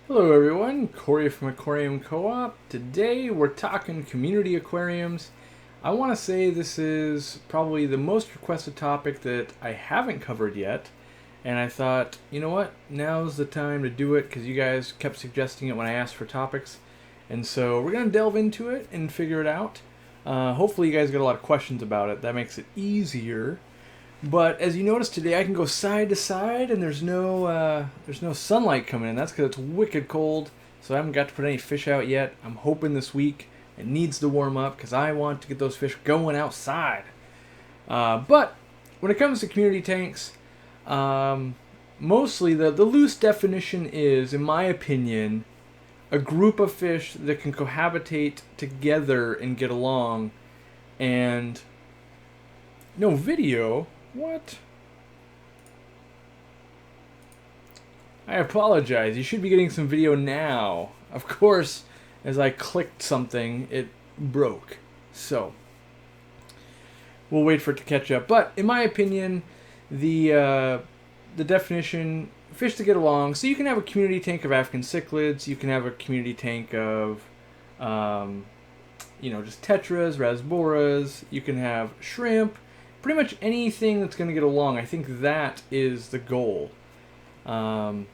Hello everyone, Corey from Aquarium Co-op. Today we're talking community aquariums. I want to say this is probably the most requested topic that I haven't covered yet. And I thought, you know what, now's the time to do it because you guys kept suggesting it when I asked for topics. And so we're going to delve into it and figure it out. Hopefully you guys get a lot of questions about it. That makes it easier. But as you notice today, I can go side to side, and there's no sunlight coming in. That's because it's wicked cold. So I haven't got to put any fish out yet. I'm hoping this week it needs to warm up because I want to get those fish going outside. But when it comes to community tanks, mostly the loose definition is, in my opinion, a group of fish that can cohabitate together and get along. And no video. What? I apologize. You should be getting some video now. Of course, as I clicked something, it broke. So, we'll wait for it to catch up. But in my opinion, the definition, fish to get along. So you can have a community tank of African cichlids. You can have a community tank of, just tetras, rasboras. You can have shrimp. Pretty much anything that's going to get along. I think that is the goal. So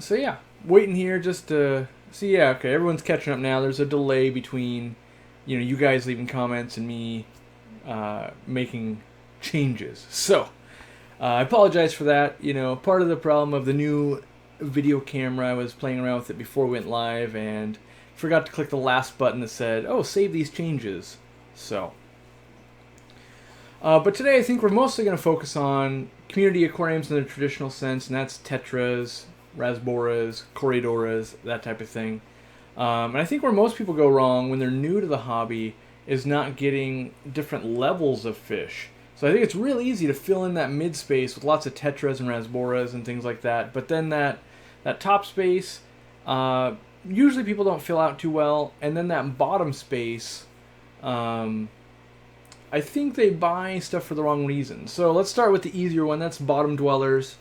yeah, waiting here just to see. Yeah, okay, everyone's catching up now. There's a delay between, you guys leaving comments and me making changes. So I apologize for that. Part of the problem of the new video camera, I was playing around with it before we went live and forgot to click the last button that said, "Oh, save these changes." So. But today I think we're mostly going to focus on community aquariums in the traditional sense, and that's tetras, rasboras, corydoras, that type of thing. And I think where most people go wrong when they're new to the hobby is not getting different levels of fish. So I think it's real easy to fill in that mid space with lots of tetras and rasboras and things like that. But then that top space, usually people don't fill out too well. And then that bottom space, I think they buy stuff for the wrong reasons. So let's start with the easier one. That's bottom dwellers.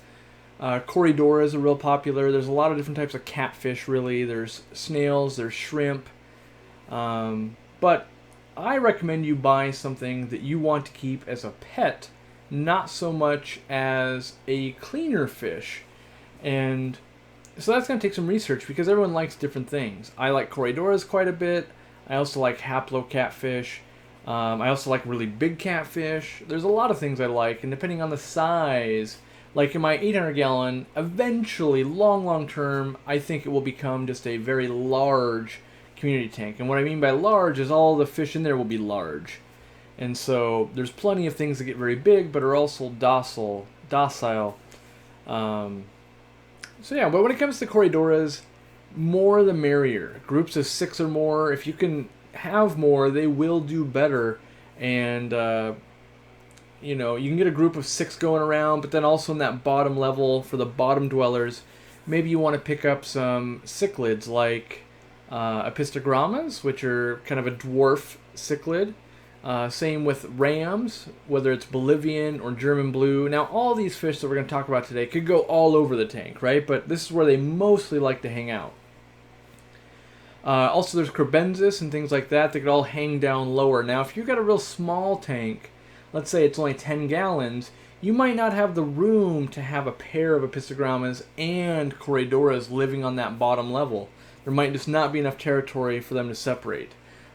Corydoras are real popular. There's a lot of different types of catfish, really. There's snails, there's shrimp. But I recommend you buy something that you want to keep as a pet, not so much as a cleaner fish. And so that's going to take some research because everyone likes different things. I like Corydoras quite a bit. I also like haplo catfish. I also like really big catfish. There's a lot of things I like, and depending on the size, like in my 800-gallon, eventually, long term, I think it will become just a very large community tank. And what I mean by large is all the fish in there will be large. And so there's plenty of things that get very big, but are also docile. So yeah, but when it comes to Corydoras, more the merrier. Groups of 6 or more, if you can have more, they will do better. And you can get a group of 6 going around, but then also in that bottom level for the bottom dwellers, maybe you want to pick up some cichlids like epistogrammas, which are kind of a dwarf cichlid. Same with rams, whether it's Bolivian or German blue. Now all these fish that we're going to talk about today could go all over the tank, right? But this is where they mostly like to hang out. Also, there's Crebensis and things like that could all hang down lower. Now, if you've got a real small tank, let's say it's only 10 gallons, you might not have the room to have a pair of epistogrammas and Corydoras living on that bottom level. There might just not be enough territory for them to separate.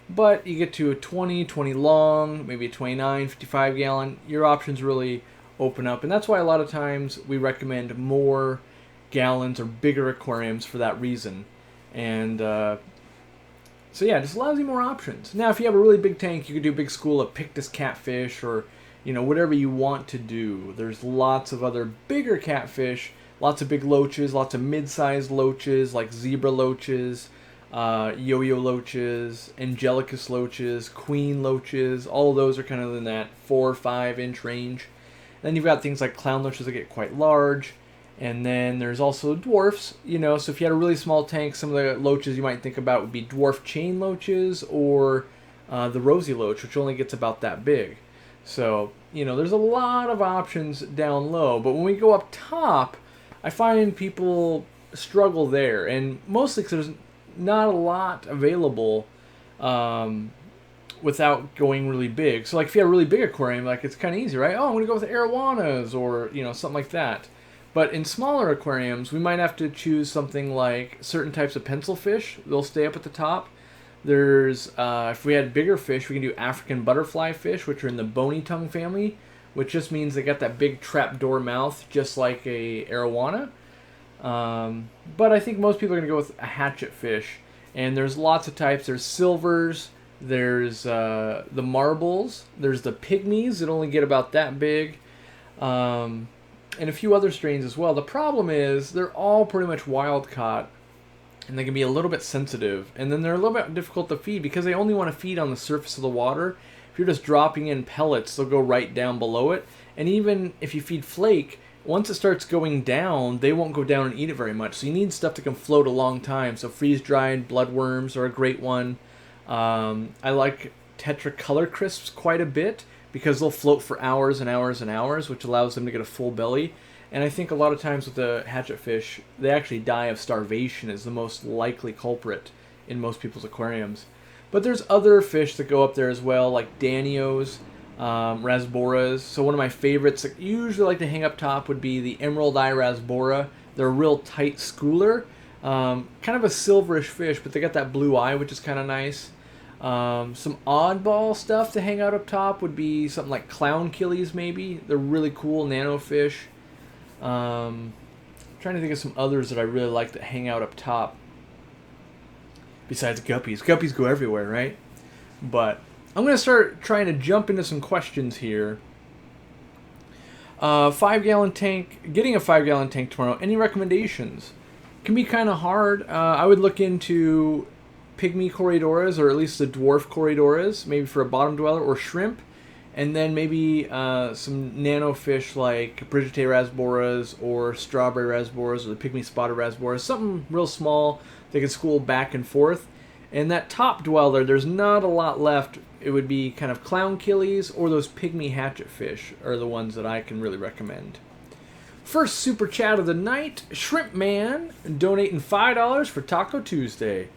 But you get to a 20 long, maybe a 29, 55 gallon, your options really open up. And that's why a lot of times we recommend more gallons or bigger aquariums for that reason. And so yeah, just allows you more options. Now, if you have a really big tank, you could do a big school of Pictus catfish or, whatever you want to do. There's lots of other bigger catfish, lots of big loaches, lots of mid-sized loaches like zebra loaches, yo-yo loaches, angelicus loaches, queen loaches. All of those are kind of in that 4 or 5 inch range. Then you've got things like clown loaches that get quite large. And then there's also dwarfs, so if you had a really small tank, some of the loaches you might think about would be dwarf chain loaches or the rosy loach, which only gets about that big. So, there's a lot of options down low. But when we go up top, I find people struggle there, and mostly because there's not a lot available without going really big. So like if you have a really big aquarium, like it's kind of easy, right? Oh, I'm going to go with arowanas or, you know, something like that. But in smaller aquariums, we might have to choose something like certain types of pencil fish. They'll stay up at the top. There's, if we had bigger fish, we can do African butterfly fish, which are in the bony tongue family, which just means they got that big trapdoor mouth, just like a arowana. But I think most people are going to go with a hatchet fish. And there's lots of types. There's silvers, there's the marbles, there's the pygmies that only get about that big, and a few other strains as well. The problem is they're all pretty much wild caught, and they can be a little bit sensitive. And then they're a little bit difficult to feed because they only want to feed on the surface of the water. If you're just dropping in pellets, they'll go right down below it. And even if you feed flake, once it starts going down, they won't go down and eat it very much. So you need stuff that can float a long time. So freeze-dried bloodworms are a great one. I like Tetracolor crisps quite a bit because they'll float for hours and hours and hours, which allows them to get a full belly. And I think a lot of times with the hatchet fish, they actually die of starvation is the most likely culprit in most people's aquariums. But there's other fish that go up there as well, like Danios, Rasboras. So one of my favorites that usually like to hang up top would be the Emerald Eye Rasbora. They're a real tight schooler, kind of a silverish fish, but they got that blue eye, which is kind of nice. Some oddball stuff to hang out up top would be something like clown killies, maybe. They're really cool nano fish. Trying to think of some others that I really like that hang out up top. Besides guppies. Guppies go everywhere, right? But I'm going to start trying to jump into some questions here. 5-gallon tank. Getting a 5-gallon tank tomorrow. Any recommendations? Can be kind of hard. I would look into pygmy Corydoras, or at least the dwarf Corydoras, maybe for a bottom dweller, or shrimp. And then maybe some nano fish like Brigitte rasboras or strawberry rasboras or the pygmy spotted rasboras. Something real small they can school back and forth. And that top dweller, there's not a lot left. It would be kind of clown killies or those pygmy hatchet fish are the ones that I can really recommend. First super chat of the night, Shrimp Man donating $5 for Taco Tuesday.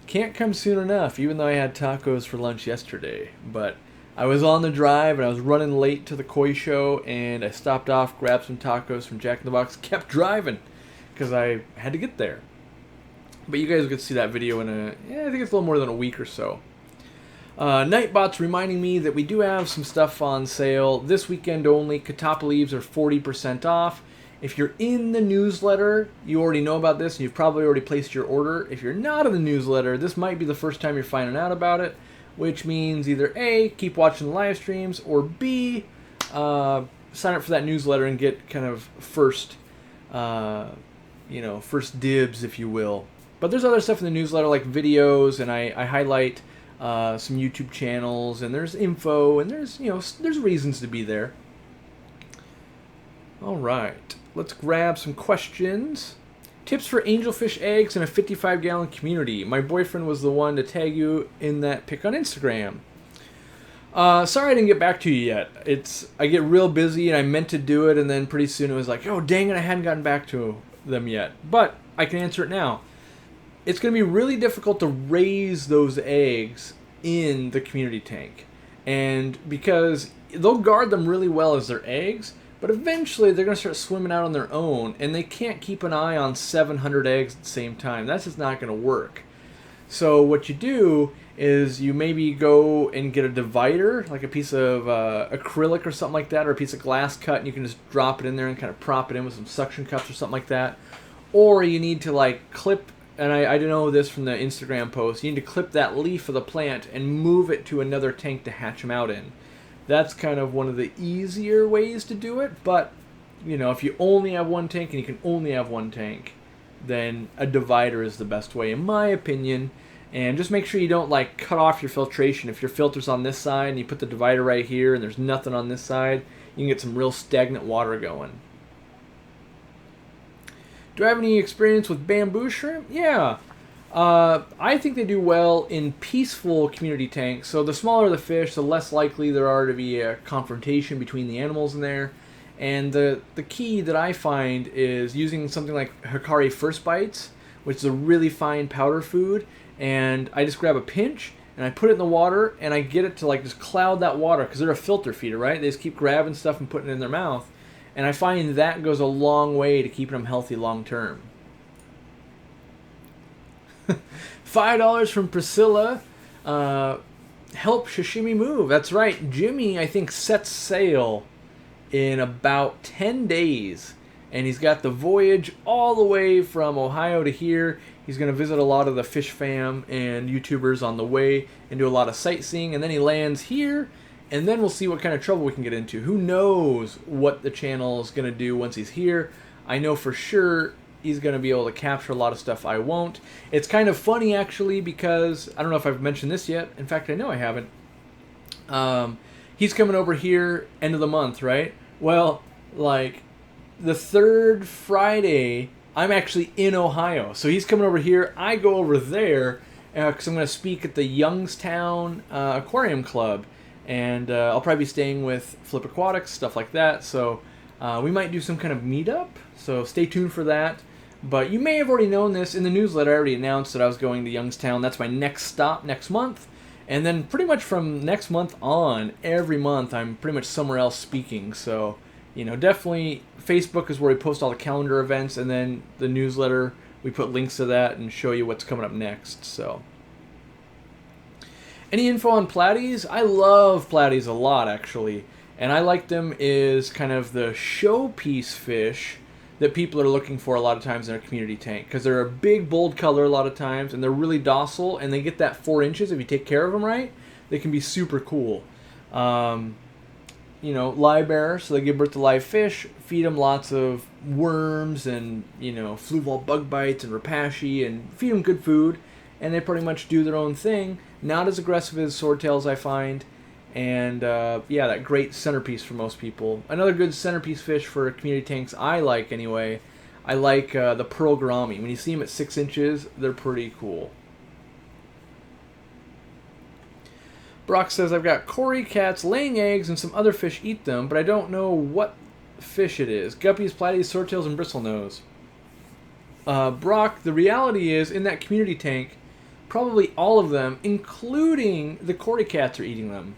Can't come soon enough, even though I had tacos for lunch yesterday. But I was on the drive and I was running late to the koi show, and I stopped off, grabbed some tacos from Jack in the Box, kept driving because I had to get there. But you guys will get to see that video in I think it's a little more than a week or so. Nightbot's reminding me that we do have some stuff on sale this weekend only. Catappa leaves are 40% off. If you're in the newsletter, you already know about this and you've probably already placed your order. If you're not in the newsletter, this might be the first time you're finding out about it, which means either A, keep watching the live streams, or B, sign up for that newsletter and get kind of first dibs, if you will. But there's other stuff in the newsletter like videos, and I highlight some YouTube channels, and there's info, and there's reasons to be there. All right, let's grab some questions. Tips for angelfish eggs in a 55-gallon community. My boyfriend was the one to tag you in that pic on Instagram. Sorry I didn't get back to you yet. I get real busy, and I meant to do it, and then pretty soon it was like, oh, dang it, I hadn't gotten back to them yet. But I can answer it now. It's going to be really difficult to raise those eggs in the community tank. And because they'll guard them really well as their eggs, but eventually they're going to start swimming out on their own, and they can't keep an eye on 700 eggs at the same time. That's just not going to work. So what you do is you maybe go and get a divider, like a piece of acrylic or something like that, or a piece of glass cut, and you can just drop it in there and kind of prop it in with some suction cups or something like that. Or you need to like clip, and I didn't know this from the Instagram post, you need to clip that leaf of the plant and move it to another tank to hatch them out in. That's kind of one of the easier ways to do it, but if you only have one tank and you can only have one tank, then a divider is the best way, in my opinion. And just make sure you don't like cut off your filtration. If your filter's on this side and you put the divider right here and there's nothing on this side, you can get some real stagnant water going. Do I have any experience with bamboo shrimp? Yeah. I think they do well in peaceful community tanks. So the smaller the fish, the less likely there are to be a confrontation between the animals in there. And the key that I find is using something like Hikari First Bites, which is a really fine powder food, and I just grab a pinch and I put it in the water and I get it to like just cloud that water because they're a filter feeder, right? They just keep grabbing stuff and putting it in their mouth, and I find that goes a long way to keeping them healthy long term. $5 from Priscilla. Help Sashimi move. That's right. Jimmy, I think, sets sail in about 10 days. And he's got the voyage all the way from Ohio to here. He's going to visit a lot of the fish fam and YouTubers on the way and do a lot of sightseeing. And then he lands here. And then we'll see what kind of trouble we can get into. Who knows what the channel is going to do once he's here. I know for sure he's going to be able to capture a lot of stuff I won't. It's kind of funny, actually, because I don't know if I've mentioned this yet. In fact, I know I haven't. He's coming over here end of the month, right? Well, like the third Friday, I'm actually in Ohio. So he's coming over here. I go over there because I'm going to speak at the Youngstown Aquarium Club. And I'll probably be staying with Flip Aquatics, stuff like that. So we might do some kind of meetup. So stay tuned for that. But you may have already known this. In the newsletter, I already announced that I was going to Youngstown. That's my next stop next month. And then pretty much from next month on, every month, I'm pretty much somewhere else speaking. So, you know, definitely Facebook is where we post all the calendar events. And then the newsletter, we put links to that and show you what's coming up next. So, any info on platies? I love platies a lot, actually. And I like them as kind of the showpiece fish that people are looking for a lot of times in a community tank, because they're a big, bold color a lot of times, and they're really docile, and they get that 4 inches if you take care of them right. They can be super cool. You know, live bearer, so they give birth to live fish, feed them lots of worms and, you know, fluval bug bites and rapashi, and feed them good food, and they pretty much do their own thing. Not as aggressive as swordtails, I find. And, yeah, that great centerpiece for most people. Another good centerpiece fish for community tanks I like, anyway. I like the pearl gourami. When you see them at 6 inches, they're pretty cool. Brock says, I've got cory cats laying eggs and some other fish eat them, but I don't know what fish it is. Guppies, platies, swordtails, and bristlenose. Brock, the reality is, in that community tank, probably all of them, including the cory cats, are eating them.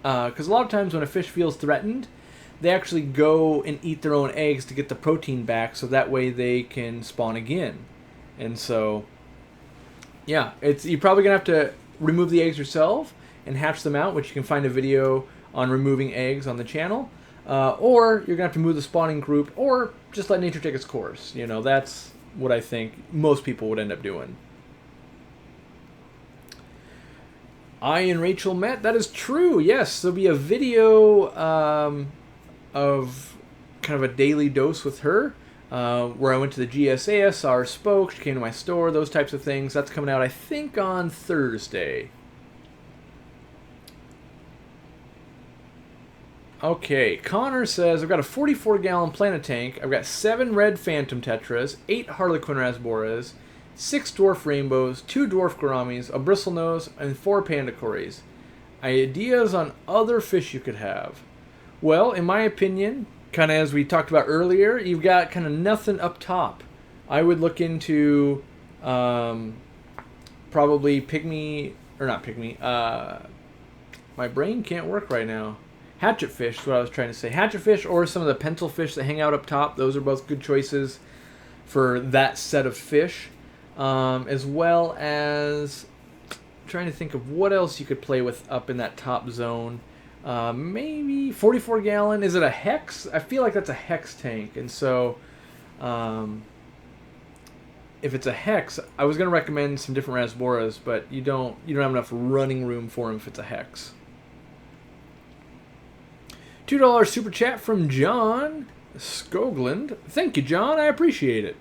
Because a lot of times when a fish feels threatened, they actually go and eat their own eggs to get the protein back, so that way they can spawn again. And so, yeah, you're probably going to have to remove the eggs yourself and hatch them out, which you can find a video on removing eggs on the channel. Or you're going to have to move the spawning group, or just let nature take its course. You know, that's what I think most people would end up doing. I and Rachel met. That is true. Yes, there'll be a video of kind of a daily dose with her, where I went to the GSA, saw her spoke, she came to my store, those types of things. That's coming out, I think, on Thursday. Okay, Connor says, I've got a 44-gallon planet tank. I've got 7 red phantom tetras, 8 harlequin rasboras, 6 dwarf rainbows, 2 dwarf gouramis, a bristlenose, and 4 panda cories. Ideas on other fish you could have? Well, in my opinion, kind of as we talked about earlier, you've got kind of nothing up top. I would look into probably pygmy, or not pygmy, my brain can't work right now. Hatchetfish is what I was trying to say. Hatchetfish or some of the pencil fish that hang out up top. Those are both good choices for that set of fish. As well as trying to think of what else you could play with up in that top zone. Maybe 44 gallon. Is it a hex? I feel like that's a hex tank. And so if it's a hex, I was going to recommend some different rasboras, but you don't have enough running room for them if it's a hex. $2 super chat from John Skogland. Thank you, John. I appreciate it.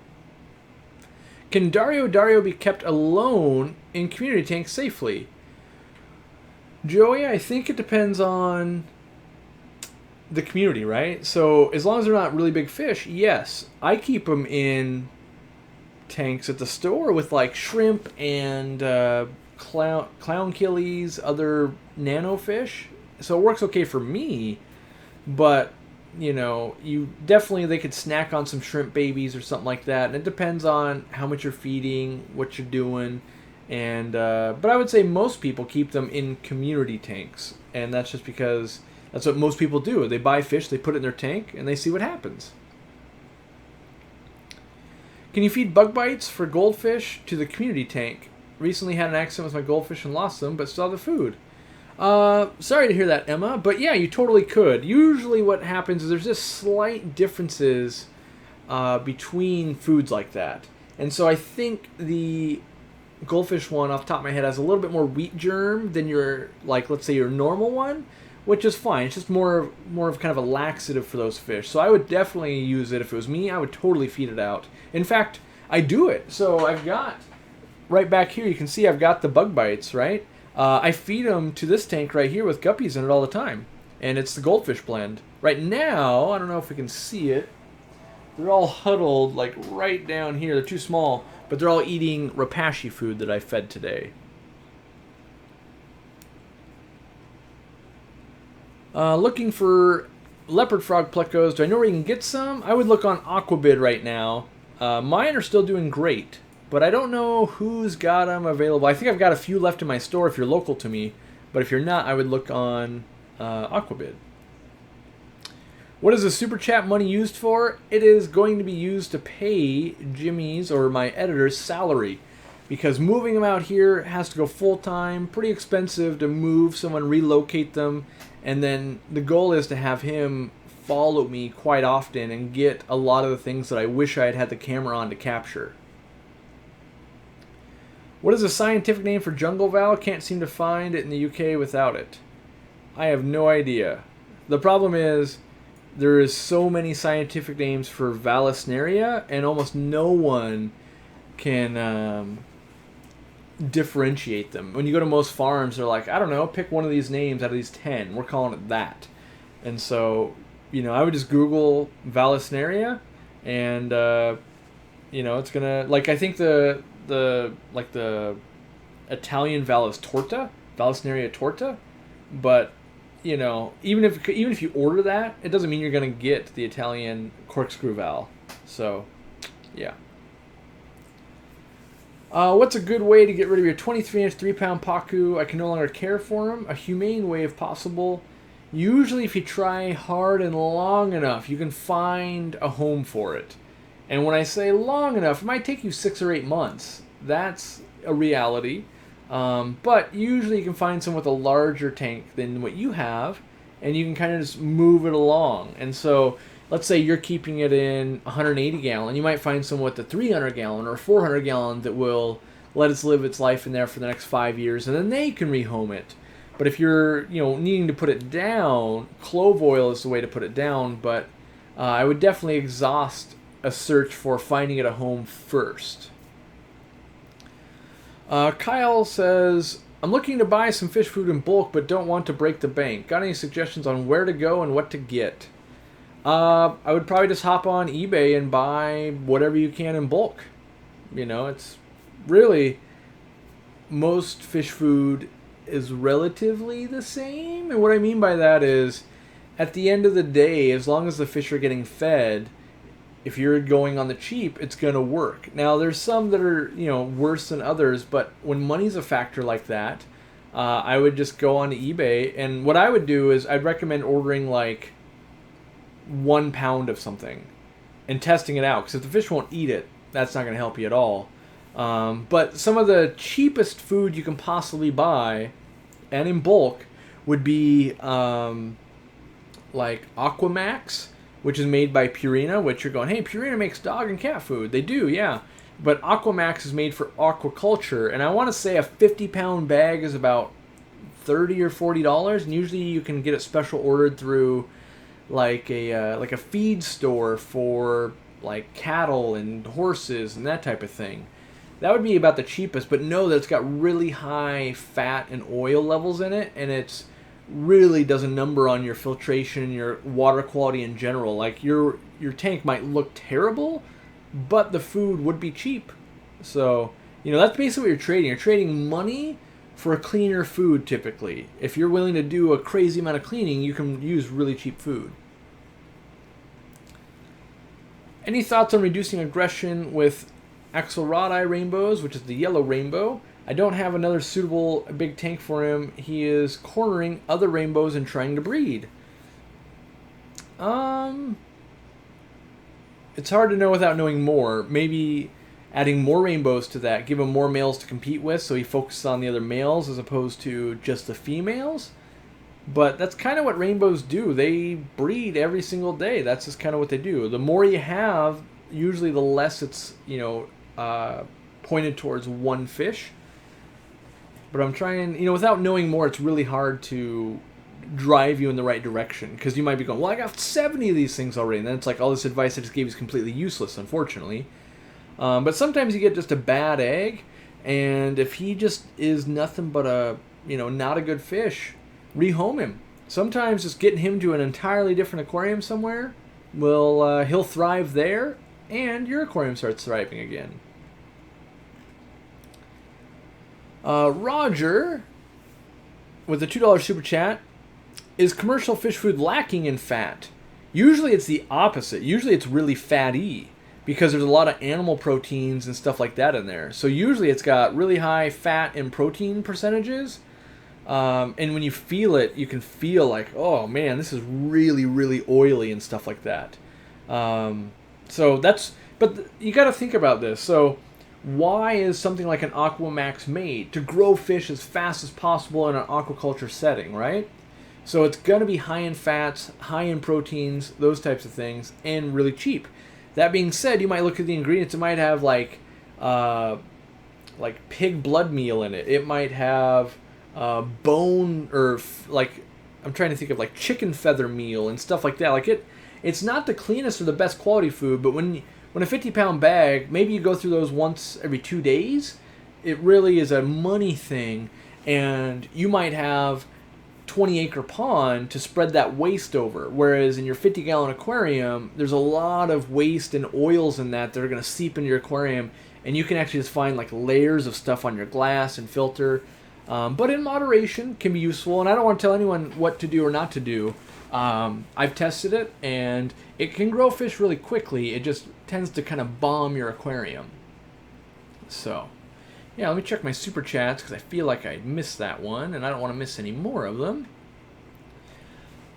Can Dario be kept alone in community tanks safely? Joey, I think it depends on the community, right? So as long as they're not really big fish, yes. I keep them in tanks at the store with like shrimp and clown killies, other nano fish. So it works okay for me, but you know, they could snack on some shrimp babies or something like that. And it depends on how much you're feeding, what you're doing. And but I would say most people keep them in community tanks, and that's just because that's what most people do. They buy fish, they put it in their tank, and they see what happens. Can you feed bug bites for goldfish to the community tank? Recently had an accident with my goldfish and lost them, but still have the food. Sorry to hear that, Emma, but yeah, you totally could. Usually what happens is there's just slight differences between foods like that. And so I think the goldfish one, off the top of my head, has a little bit more wheat germ than your, like, let's say your normal one, which is fine. It's just more of kind of a laxative for those fish. So I would definitely use it. If it was me, I would totally feed it out. In fact, I do it. So I've got, right back here, you can see I've got the bug bites, right? I feed them to this tank right here with guppies in it all the time. And it's the goldfish blend. Right now, I don't know if we can see it. They're all huddled, like, right down here. They're too small. But they're all eating Rapashi food that I fed today. Looking for leopard frog plecos. Do I know where you can get some? I would look on Aquabid right now. Mine are still doing great, but I don't know who's got them available. I think I've got a few left in my store if you're local to me, but if you're not, I would look on Aquabid. What is the super chat money used for? It is going to be used to pay Jimmy's or my editor's salary, because moving them out here has to go full time, pretty expensive to move someone, relocate them, and then the goal is to have him follow me quite often and get a lot of the things that I wish I had had the camera on to capture. What is the scientific name for jungle val? Can't seem to find it in the UK without it. I have no idea. The problem is there is so many scientific names for Vallisneria, and almost no one can differentiate them. When you go to most farms, they're like, I don't know, pick one of these names out of these 10. We're calling it that. And so, you know, I would just Google Vallisneria, and you know, it's gonna, like, I think the Italian val is torta, Vallisneria torta, but you know, even if you order that, it doesn't mean you're gonna get the Italian corkscrew val. So, yeah. What's a good way to get rid of your 23-inch, 3-pound pacu? I can no longer care for him. A humane way if possible. Usually if you try hard and long enough, you can find a home for it. And when I say long enough, it might take you 6 or 8 months. That's a reality. But usually you can find someone with a larger tank than what you have, and you can kind of just move it along. And so, let's say you're keeping it in 180 gallon, you might find someone with a 300 gallon or 400 gallon that will let it live its life in there for the next 5 years, and then they can rehome it. But if you're, you know, needing to put it down, clove oil is the way to put it down, but I would definitely exhaust a search for finding it a home first. Kyle says, I'm looking to buy some fish food in bulk but don't want to break the bank. Got any suggestions on where to go and what to get? I would probably just hop on eBay and buy whatever you can in bulk. You know, it's really, most fish food is relatively the same. And what I mean by that is, at the end of the day, as long as the fish are getting fed, if you're going on the cheap, it's going to work. Now, there's some that are, you know, worse than others, but when money's a factor like that, I would just go on eBay, and what I would do is I'd recommend ordering like 1 pound of something and testing it out, because if the fish won't eat it, that's not going to help you at all. But some of the cheapest food you can possibly buy, and in bulk, would be like Aquamax, which is made by Purina, which you're going, hey, Purina makes dog and cat food. They do, yeah. But Aquamax is made for aquaculture, and I want to say a 50-pound bag is about $30 or $40, and usually you can get it special ordered through like a feed store for like cattle and horses and that type of thing. That would be about the cheapest, but know that it's got really high fat and oil levels in it, and it's really does a number on your filtration and your water quality in general. Like your tank might look terrible, but the food would be cheap. So, you know, that's basically what you're trading. You're trading money for a cleaner food typically. If you're willing to do a crazy amount of cleaning, you can use really cheap food. Any thoughts on reducing aggression with Axelrodi rainbows, which is the yellow rainbow? I don't have another suitable big tank for him. He is cornering other rainbows and trying to breed. It's hard to know without knowing more. Maybe adding more rainbows to that, give him more males to compete with, so he focuses on the other males as opposed to just the females. But that's kind of what rainbows do. They breed every single day. That's just kind of what they do. The more you have, usually the less it's, pointed towards one fish. But I'm trying, without knowing more, it's really hard to drive you in the right direction. Because you might be going, well, I got 70 of these things already. And then it's like, all this advice I just gave is completely useless, unfortunately. But sometimes you get just a bad egg. And if he just is nothing but a, not a good fish, rehome him. Sometimes just getting him to an entirely different aquarium somewhere he'll thrive there, and your aquarium starts thriving again. Roger, with a $2 super chat, is commercial fish food lacking in fat? Usually it's the opposite. Usually it's really fatty because there's a lot of animal proteins and stuff like that in there. So usually it's got really high fat and protein percentages. And when you feel it, you can feel like, oh man, this is really, really oily and stuff like that. But you got to think about this. So why is something like an Aquamax made? To grow fish as fast as possible in an aquaculture setting, right? So it's going to be high in fats, high in proteins, those types of things, and really cheap. That being said, you might look at the ingredients. It might have like pig blood meal in it. It might have bone, or I'm trying to think of like chicken feather meal and stuff like that. Like it's not the cleanest or the best quality food, but when a 50-pound bag, maybe you go through those once every 2 days, it really is a money thing. And you might have 20-acre pond to spread that waste over, whereas in your 50-gallon aquarium, there's a lot of waste and oils in that are going to seep into your aquarium, and you can actually just find like layers of stuff on your glass and filter. But in moderation can be useful, and I don't want to tell anyone what to do or not to do. I've tested it, and it can grow fish really quickly. It just tends to kind of bomb your aquarium. So, yeah, let me check my super chats because I feel like I missed that one, and I don't want to miss any more of them.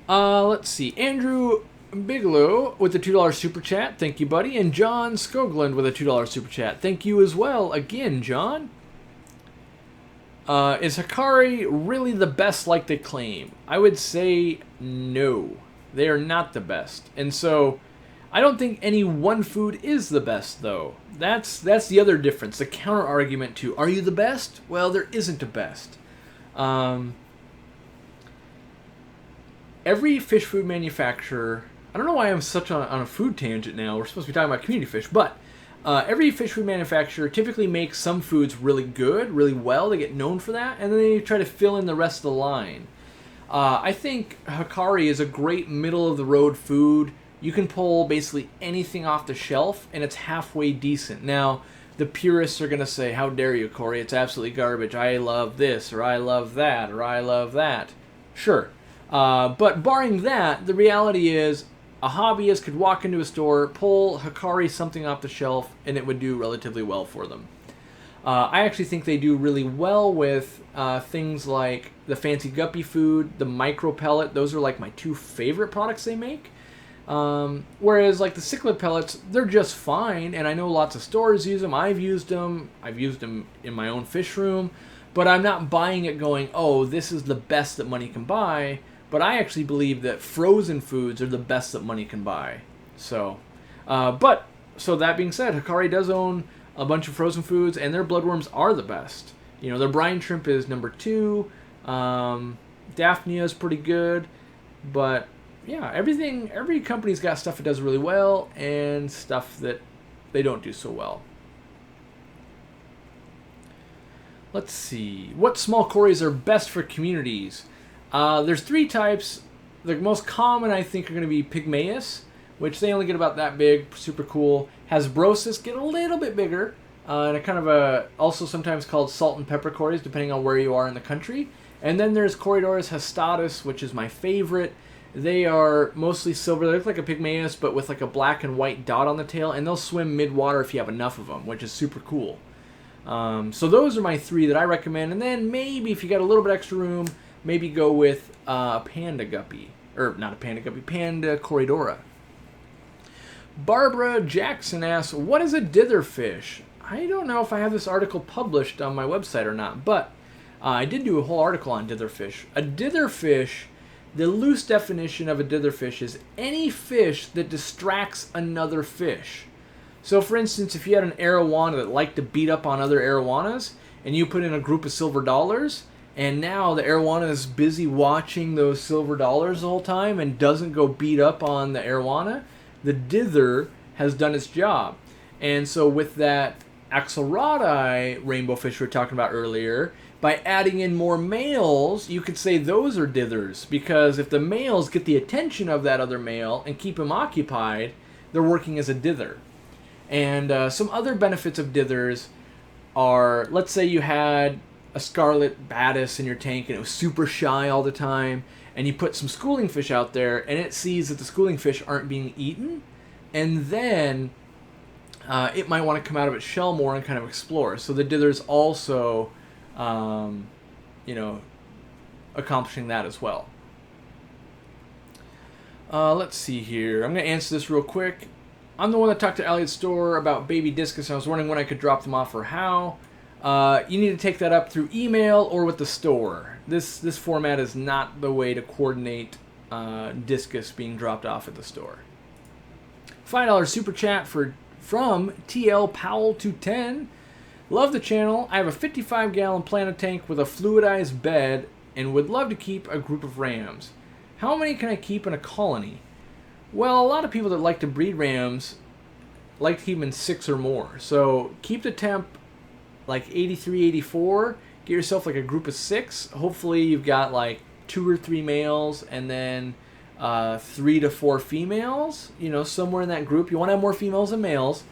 Let's see. Andrew Bigelow with the $2 super chat. Thank you, buddy. And John Skoglund with a $2 super chat. Thank you as well. Again, John. Is Hikari really the best like they claim? I would say no. They are not the best. And so, I don't think any one food is the best, though. That's the other difference. The counter argument to, are you the best? Well, there isn't a best. Every fish food manufacturer, I don't know why I'm such on a food tangent now. We're supposed to be talking about community fish, but every fish food manufacturer typically makes some foods really good, really well. They get known for that, and then they try to fill in the rest of the line. I think Hikari is a great middle-of-the-road food. You can pull basically anything off the shelf, and it's halfway decent. Now, the purists are going to say, how dare you, Corey? It's absolutely garbage. I love this, or I love that, or I love that. Sure. But barring that, the reality is a hobbyist could walk into a store, pull Hikari something off the shelf, and it would do relatively well for them. I actually think they do really well with things like the fancy guppy food, the micro pellet. Those are like my two favorite products they make. Whereas like the cichlid pellets, they're just fine, and I know lots of stores use them. I've used them in my own fish room, but I'm not buying it going, oh, this is the best that money can buy. But I actually believe that frozen foods are the best that money can buy. So that being said, Hikari does own a bunch of frozen foods, and their bloodworms are the best. You know, their brine shrimp is number 2. Daphnia is pretty good, but yeah, every company's got stuff it does really well and stuff that they don't do so well. Let's see. What small cories are best for communities? There's 3 types. The most common, I think, are going to be Pygmaeus, which they only get about that big, super cool. Hasbrosis get a little bit bigger, and a kind of also sometimes called salt and pepper cories, depending on where you are in the country. And then there's Corydoras hastatus, which is my favorite. They are mostly silver. They look like a pygmaeus, but with like a black and white dot on the tail, and they'll swim mid-water if you have enough of them, which is super cool. So those are my 3 that I recommend, and then maybe if you got a little bit extra room, maybe go with a panda guppy. Or not a panda guppy, panda Corydora. Barbara Jackson asks, what is a ditherfish? I don't know if I have this article published on my website or not, but I did do a whole article on ditherfish. A ditherfish, the loose definition of a ditherfish is any fish that distracts another fish. So for instance, if you had an arowana that liked to beat up on other arowanas, and you put in a group of silver dollars, and now the arowana is busy watching those silver dollars the whole time and doesn't go beat up on the arowana, the dither has done its job. And so with that axolotl rainbow fish we were talking about earlier, by adding in more males, you could say those are dithers, because if the males get the attention of that other male and keep him occupied, they're working as a dither. And some other benefits of dithers are, let's say you had a scarlet batis in your tank and it was super shy all the time, and you put some schooling fish out there and it sees that the schooling fish aren't being eaten, and then it might want to come out of its shell more and kind of explore. So the dither's also accomplishing that as well. Let's see here. I'm going to answer this real quick. I'm the one that talked to Elliot's store about baby discus, and I was wondering when I could drop them off or how. You need to take that up through email or with the store. This format is not the way to coordinate discus being dropped off at the store. $5 super chat from TL Powell 210. Love the channel. I have a 55-gallon Platy tank with a fluidized bed and would love to keep a group of rams. How many can I keep in a colony? Well, a lot of people that like to breed rams like to keep them in 6 or more. So keep the temp like 83, 84. Get yourself like a group of 6. Hopefully you've got like 2 or 3 males and then 3 to 4 females. Somewhere in that group. You want to have more females than males.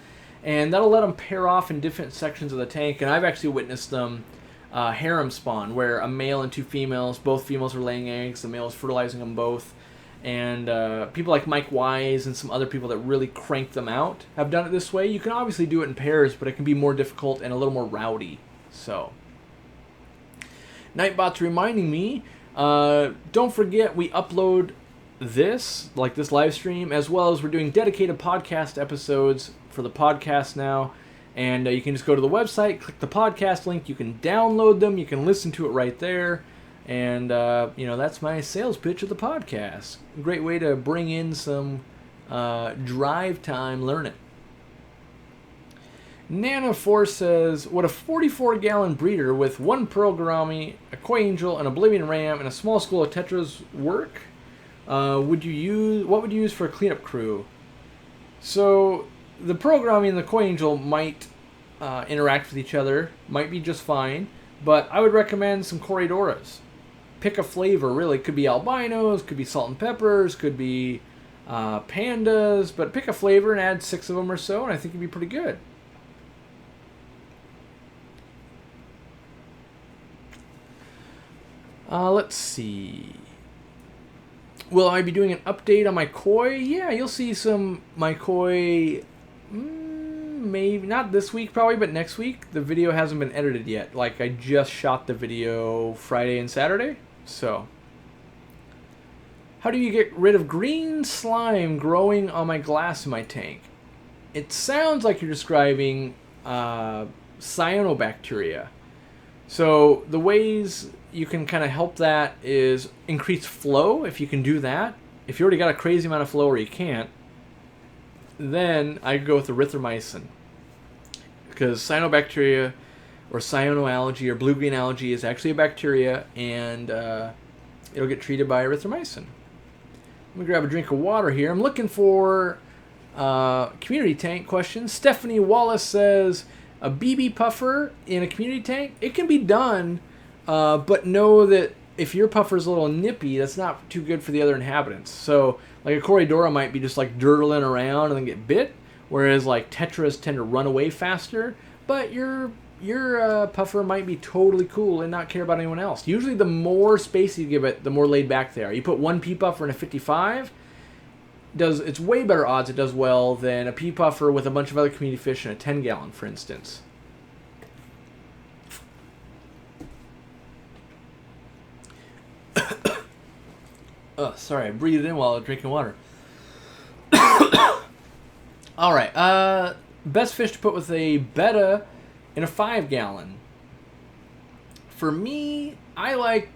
And that'll let them pair off in different sections of the tank. And I've actually witnessed them harem spawn, where a male and 2 females, both females are laying eggs, the male is fertilizing them both. And people like Mike Wise and some other people that really crank them out have done it this way. You can obviously do it in pairs, but it can be more difficult and a little more rowdy. So, Nightbot's reminding me, don't forget we upload this live stream, as well as we're doing dedicated podcast episodes for the podcast now. And you can just go to the website, click the podcast link, you can download them, you can listen to it right there. And, that's my sales pitch of the podcast. Great way to bring in some drive time learning. Nana Force says, would a 44-gallon breeder with 1 pearl gourami, a koi angel, an oblivion ram, and a small school of tetras work? What would you use for a cleanup crew? So the pearl gourami and the koi angel might interact with each other, might be just fine, but I would recommend some Corydoras. Pick a flavor, really. Could be albinos, could be salt and peppers, could be pandas, but pick a flavor and add 6 of them or so, and I think it'd be pretty good. Let's see. Will I be doing an update on my koi? Yeah, you'll see some my koi, maybe not this week probably, but next week. The video hasn't been edited yet. Like, I just shot the video Friday and Saturday. So, how do you get rid of green slime growing on my glass in my tank? It sounds like you're describing cyanobacteria. So the ways you can kind of help that is increase flow, if you can do that. If you already got a crazy amount of flow or you can't, then I go with erythromycin. Because cyanobacteria or cyanoalgae or blue-green algae is actually a bacteria, and it'll get treated by erythromycin. Let me grab a drink of water here. I'm looking for community tank questions. Stephanie Wallace says, a BB puffer in a community tank? It can be done, but know that if your puffer's a little nippy, that's not too good for the other inhabitants. So, like a Corydora might be just like dirtling around and then get bit, whereas like tetras tend to run away faster. But your your puffer might be totally cool and not care about anyone else. Usually the more space you give it, the more laid back they are. You put one pea puffer in a 55, it's way better odds it does well than a pea puffer with a bunch of other community fish in a 10 gallon, for instance. Oh, sorry, I breathed in while I was drinking water. All right, best fish to put with a betta in a 5 gallon. For me, I like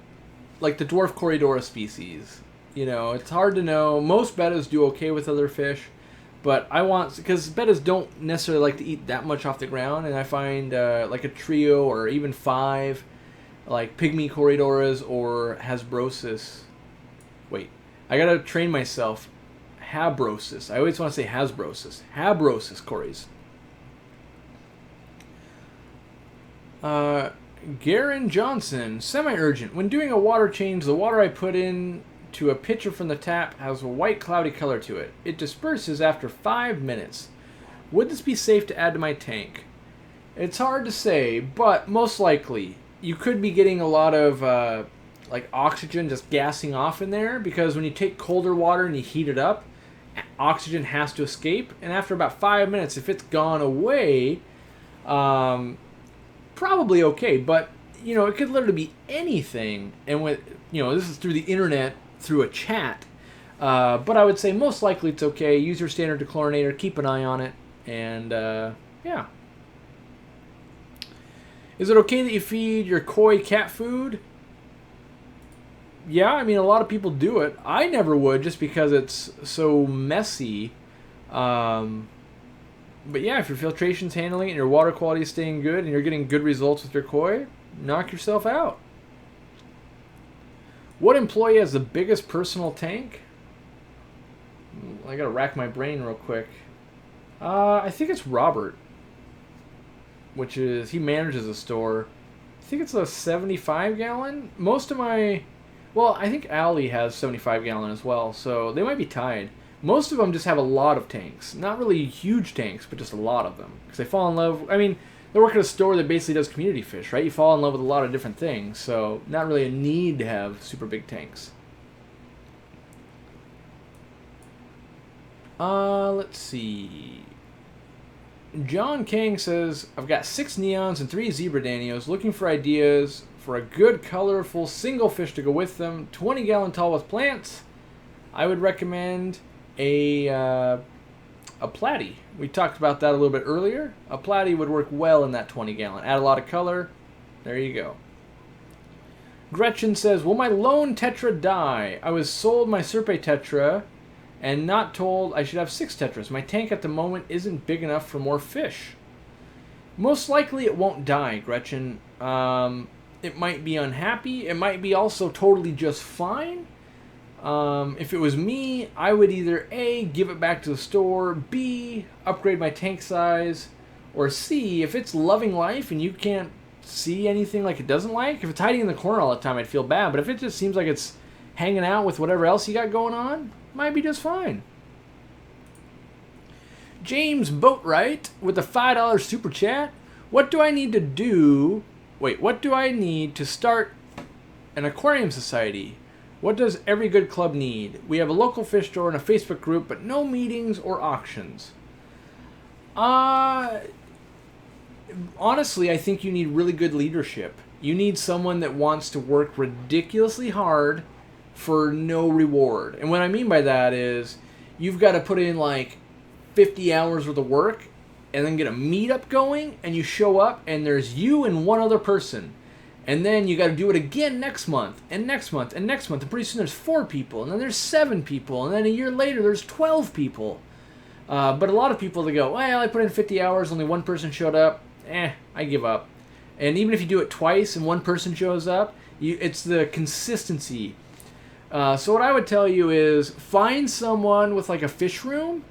the dwarf Corydoras species. You know, it's hard to know. Most bettas do okay with other fish, but because bettas don't necessarily like to eat that much off the ground, and I find like a trio or even 5, like pygmy Corydoras or Hasbrosis. Wait, I gotta train myself. Habrosis. I always want to say Hasbrosis. Habrosis Corys. Garen Johnson, semi-urgent. When doing a water change, the water I put in to a pitcher from the tap has a white cloudy color to it. It disperses after 5 minutes. Would this be safe to add to my tank? It's hard to say, but most likely. You could be getting a lot of like oxygen just gassing off in there, because when you take colder water and you heat it up, oxygen has to escape, and after about 5 minutes, if it's gone away, probably okay. But you know, it could literally be anything, and with, you know, this is through the internet, through a chat, but I would say most likely it's okay. Use your standard dechlorinator, keep an eye on it, and yeah. Is it okay that you feed your koi cat food? Yeah, I mean, a lot of people do it. I never would, just because it's so messy. But yeah, if your filtration's handling it and your water quality is staying good and you're getting good results with your koi, knock yourself out. What employee has the biggest personal tank? I gotta rack my brain real quick. I think it's Robert, he manages a store. I think it's a 75 gallon. I think Allie has 75 gallon as well, so they might be tied. Most of them just have a lot of tanks. Not really huge tanks, but just a lot of them. Because they fall in love. I mean, they work at a store that basically does community fish, right? You fall in love with a lot of different things, so not really a need to have super big tanks. Let's see. John Kang says, I've got 6 neons and 3 zebra danios, looking for ideas for a good, colorful single fish to go with them. 20 gallon tall with plants. I would recommend a Platy. We talked about that a little bit earlier. A Platy would work well in that 20 gallon. Add a lot of color. There you go. Gretchen says, will my lone tetra die? I was sold my Serpe tetra and not told I should have 6 tetras. My tank at the moment isn't big enough for more fish. Most likely it won't die, Gretchen. It might be unhappy. It might be also totally just fine. If it was me, I would either A, give it back to the store, B, upgrade my tank size, or C, if it's loving life and you can't see anything like it doesn't like, if it's hiding in the corner all the time, I'd feel bad. But if it just seems like it's hanging out with whatever else you got going on, might be just fine. James Boatwright with a $5 super chat. What do I need to start an aquarium society? What does every good club need? We have a local fish store and a Facebook group, but no meetings or auctions. Honestly, I think you need really good leadership. You need someone that wants to work ridiculously hard for no reward. And what I mean by that is you've got to put in like 50 hours worth of work and then get a meetup going, and you show up and there's you and one other person. And then you got to do it again next month, and next month, and next month. And pretty soon there's 4 people, and then there's 7 people, and then a year later there's 12 people. But a lot of people, they go, well, I put in 50 hours, only one person showed up. I give up. And even if you do it twice and one person shows up, it's the consistency. So what I would tell you is find someone with like a fish room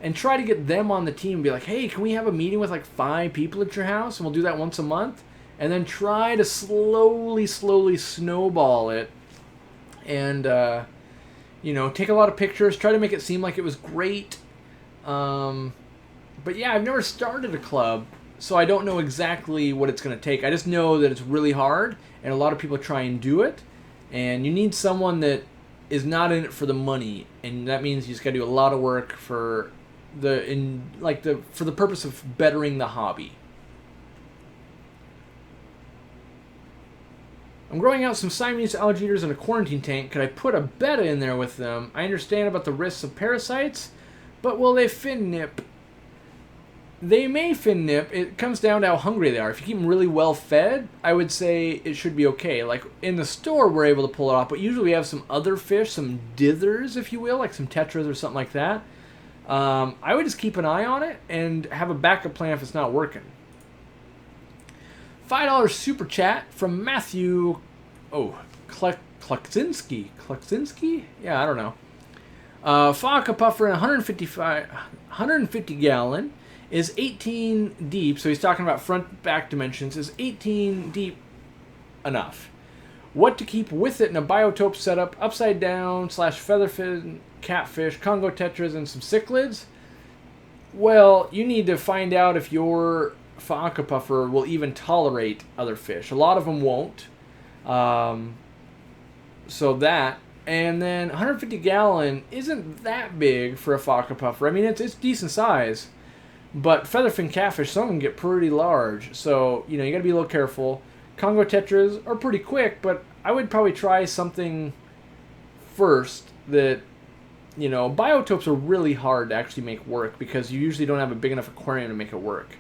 and try to get them on the team. Be like, hey, can we have a meeting with like 5 people at your house? And we'll do that once a month. And then try to slowly snowball it. And, take a lot of pictures. Try to make it seem like it was great. But yeah, I've never started a club. so I don't know exactly what it's going to take. I just know that it's really hard, and a lot of people try and do it. And you need someone that is not in it for the money, and that means you just got to do a lot of work for for the purpose of bettering the hobby. I'm growing out some Siamese alligators in a quarantine tank. Could I put a betta in there with them? I understand about the risks of parasites, but will they fin nip? They may fin nip. It comes down to how hungry they are. If you keep them really well fed, I would say it should be okay. Like in the store, we're able to pull it off, but usually we have some other fish, some dithers, if you will, like some tetras or something like that. I would just keep an eye on it and have a backup plan if it's not working. $5 super chat from Matthew. Oh, Kleksinski? Yeah, I don't know. Faka puffer in 150 gallon is 18 deep. So he's talking about front back dimensions. Is 18 deep enough? What to keep with it in a biotope setup? Upside down / featherfin catfish, Congo tetras, and some cichlids. Well, you need to find out if your Faka puffer will even tolerate other fish. A lot of them won't. So that, and then 150 gallon isn't that big for a Faka puffer. I mean, it's decent size, but featherfin catfish, some of them get pretty large. So, you got to be a little careful. Congo tetras are pretty quick, but I would probably try something first that, biotopes are really hard to actually make work because you usually don't have a big enough aquarium to make it work.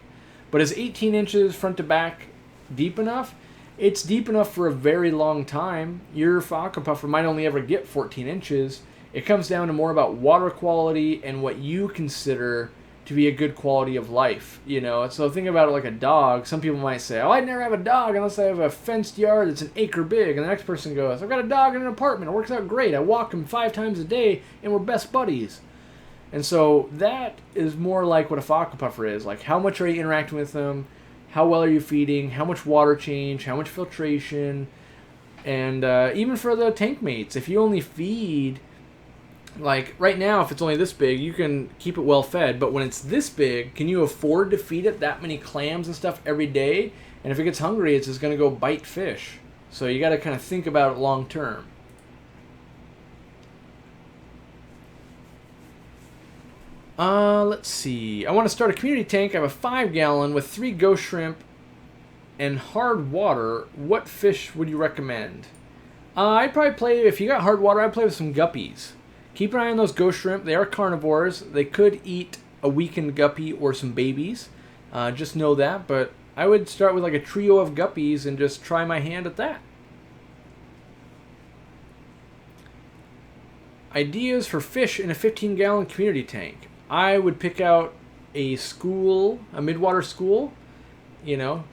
But is 18 inches front to back deep enough? It's deep enough for a very long time. Your Faka puffer might only ever get 14 inches. It comes down to more about water quality and what you consider to be a good quality of life. So think about it like a dog. Some people might say, oh, I'd never have a dog unless I have a fenced yard that's an acre big. And the next person goes, I've got a dog in an apartment. It works out great. I walk him 5 times a day and we're best buddies. And so that is more like what a Faka puffer is. Like, how much are you interacting with them? How well are you feeding? How much water change? How much filtration? And even for the tank mates, if you only feed, like right now, if it's only this big, you can keep it well fed. But when it's this big, can you afford to feed it that many clams and stuff every day? And if it gets hungry, it's just going to go bite fish. So you got to kind of think about it long term. Let's see. I want to start a community tank. I have a 5 gallon with 3 ghost shrimp and hard water. What fish would you recommend? I'd probably play, if you got hard water, I'd play with some guppies. Keep an eye on those ghost shrimp. They are carnivores. They could eat a weakened guppy or some babies. Just know that. But I would start with like a trio of guppies and just try my hand at that. Ideas for fish in a 15 gallon community tank. I would pick out a school, a midwater school.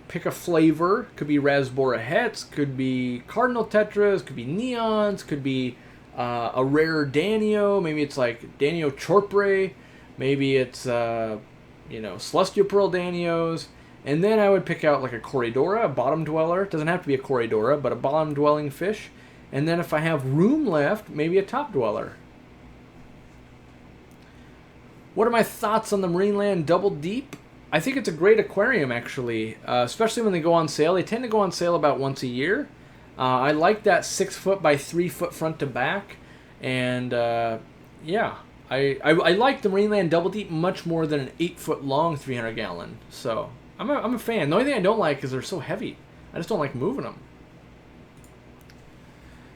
Pick a flavor. Could be Rasbora hets, could be cardinal tetras, could be neons, could be a rare Danio. Maybe it's like Danio chorpre. Maybe it's celestial pearl Danios. And then I would pick out like a Corydora, a bottom dweller. It doesn't have to be a Corydora, but a bottom dwelling fish. And then if I have room left, maybe a top dweller. What are my thoughts on the Marineland Double Deep? I think it's a great aquarium, actually, especially when they go on sale. They tend to go on sale about once a year. I like that 6 foot by 3 foot front to back. And, yeah, I like the Marineland Double Deep much more than an 8 foot long 300 gallon. So, I'm a fan. The only thing I don't like is they're so heavy. I just don't like moving them.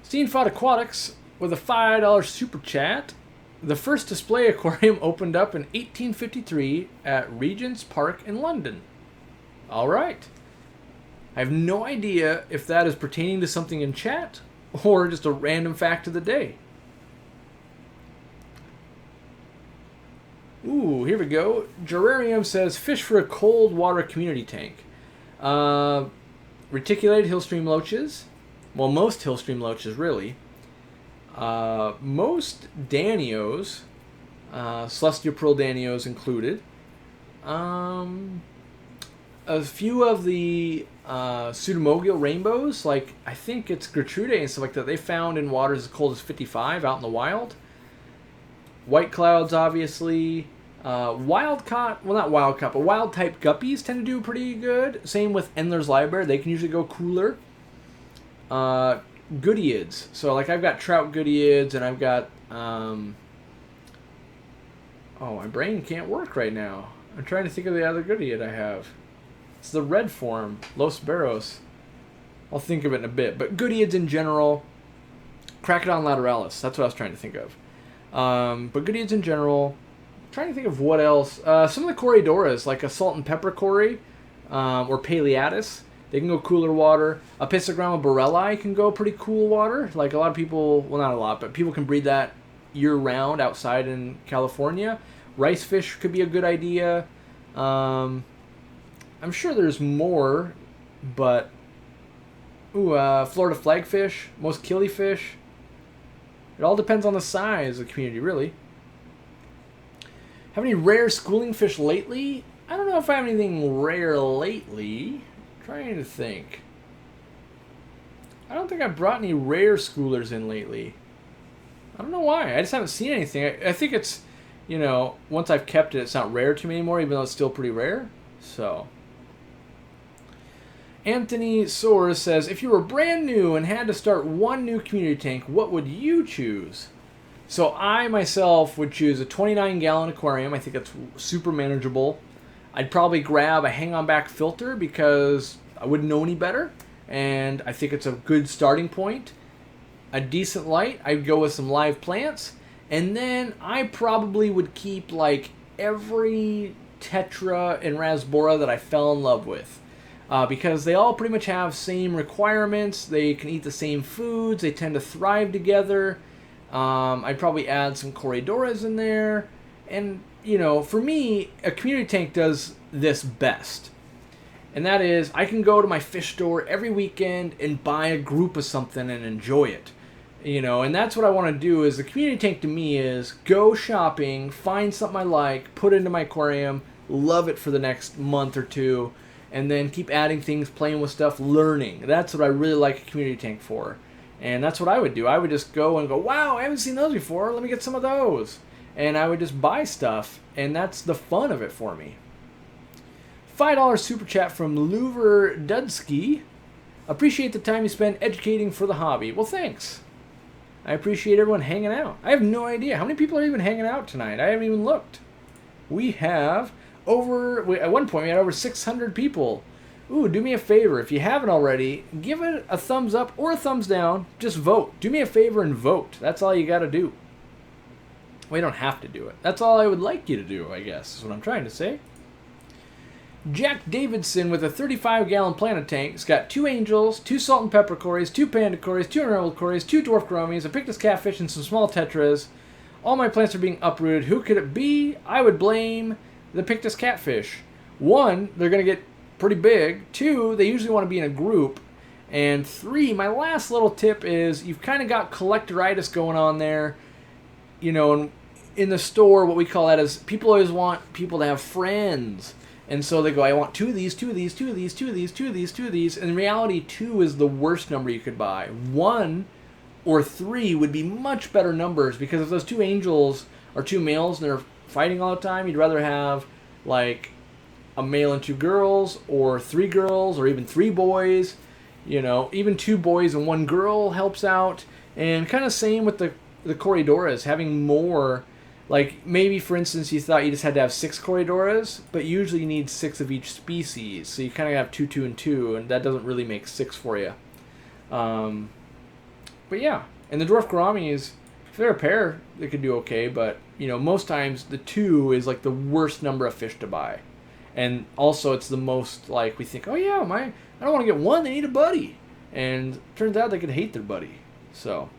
Steamfod Aquatics with a $5 super chat. The first display aquarium opened up in 1853 at Regent's Park in London. All right. I have no idea if that is pertaining to something in chat or just a random fact of the day. Ooh, here we go. Gerarium says, fish for a cold water community tank. Reticulated hillstream loaches. Well, most hillstream loaches, really. Most Danios, celestial pearl Danios included. A few of the pseudomogil rainbows, like I think it's Gertrude and stuff like that, they found in waters as cold as 55 out in the wild. White clouds, obviously. Wild caught, well, not wild caught, but wild type guppies tend to do pretty good. Same with Endler's Library. They can usually go cooler. Goodeids. So, like, I've got trout goodeids, and I've got, oh, my brain can't work right now. I'm trying to think of the other goodieid I have. It's the red form, Los Barros. I'll think of it in a bit. But goodeids in general, Cracodon lateralis. That's what I was trying to think of. But goodeids in general, I'm trying to think of what else. Some of the Corydoras, like a salt and pepper cory, or Paleatus, they can go cooler water. A Pistogramma borelli can go pretty cool water. Like a lot of people, well, not a lot, but people can breed that year-round outside in California. Rice fish could be a good idea. I'm sure there's more, but Florida flagfish, most killifish. It all depends on the size of the community, really. Have any rare schooling fish lately? I don't know if I have anything rare lately. I'm trying to think. I don't think I've brought any rare schoolers in lately. I don't know why. I just haven't seen anything. I think it's, you know, once I've kept it, it's not rare to me anymore, even though it's still pretty rare. So, Anthony Soares says, if you were brand new and had to start one new community tank, what would you choose? So I myself would choose a 29-gallon aquarium. I think that's super manageable. I'd probably grab a hang-on back filter because I wouldn't know any better, and I think it's a good starting point. A decent light. I'd go with some live plants, and then I probably would keep like every tetra and rasbora that I fell in love with. Because they all pretty much have same requirements. They can eat the same foods. They tend to thrive together. I'd probably add some Corydoras in there. And, you know, for me, a community tank does this best. And that is, I can go to my fish store every weekend and buy a group of something and enjoy it. You know, and that's what I want to do. Is the community tank to me is go shopping, find something I like, put it into my aquarium, love it for the next month or two, and then keep adding things, playing with stuff, learning. That's what I really like a community tank for. And that's what I would do. I would just go and go, wow, I haven't seen those before. Let me get some of those. And I would just buy stuff, and that's the fun of it for me. $5 super chat from Luver Dudsky. Appreciate the time you spend educating for the hobby. Well, thanks. I appreciate everyone hanging out. I have no idea. How many people are even hanging out tonight? I haven't even looked. We have at one point we had over 600 people. Ooh, do me a favor. If you haven't already, give it a thumbs up or a thumbs down. Just vote. Do me a favor and vote. That's all you got to do. Well, you don't have to do it. That's all I would like you to do, I guess, is what I'm trying to say. Jack Davidson with a 35-gallon planet tank. It's got 2 angels, 2 salt and pepper cories, 2 panda cories, 2 emerald cories, 2 dwarf gouramis, a pictus catfish, and some small tetras. All my plants are being uprooted. Who could it be? I would blame the pictus catfish. 1, they're going to get pretty big. 2, they usually want to be in a group. And 3, my last little tip is you've kind of got collectoritis going on there. You know, in the store, what we call that is people always want people to have friends. And so they go, I want 2 of these, 2 of these, 2 of these, 2 of these, 2 of these, 2 of these. And in reality, 2 is the worst number you could buy. 1 or 3 would be much better numbers, because if those 2 angels are 2 males and they're fighting all the time, you'd rather have like a male and 2 girls, or 3 girls, or even 3 boys. You know, even 2 boys and 1 girl helps out. And kind of same with the Corydoras, having more. Like, maybe, for instance, you thought you just had to have 6 Corydoras, but usually you need 6 of each species. So you kind of have 2, 2, and 2, and that doesn't really make 6 for you. But yeah, and the dwarf gouramis, if they're a pair, they could do okay, but, you know, most times the 2 is like the worst number of fish to buy. And also it's the most, like, we think, oh yeah, I don't want to get 1, they need a buddy. And turns out they could hate their buddy. So...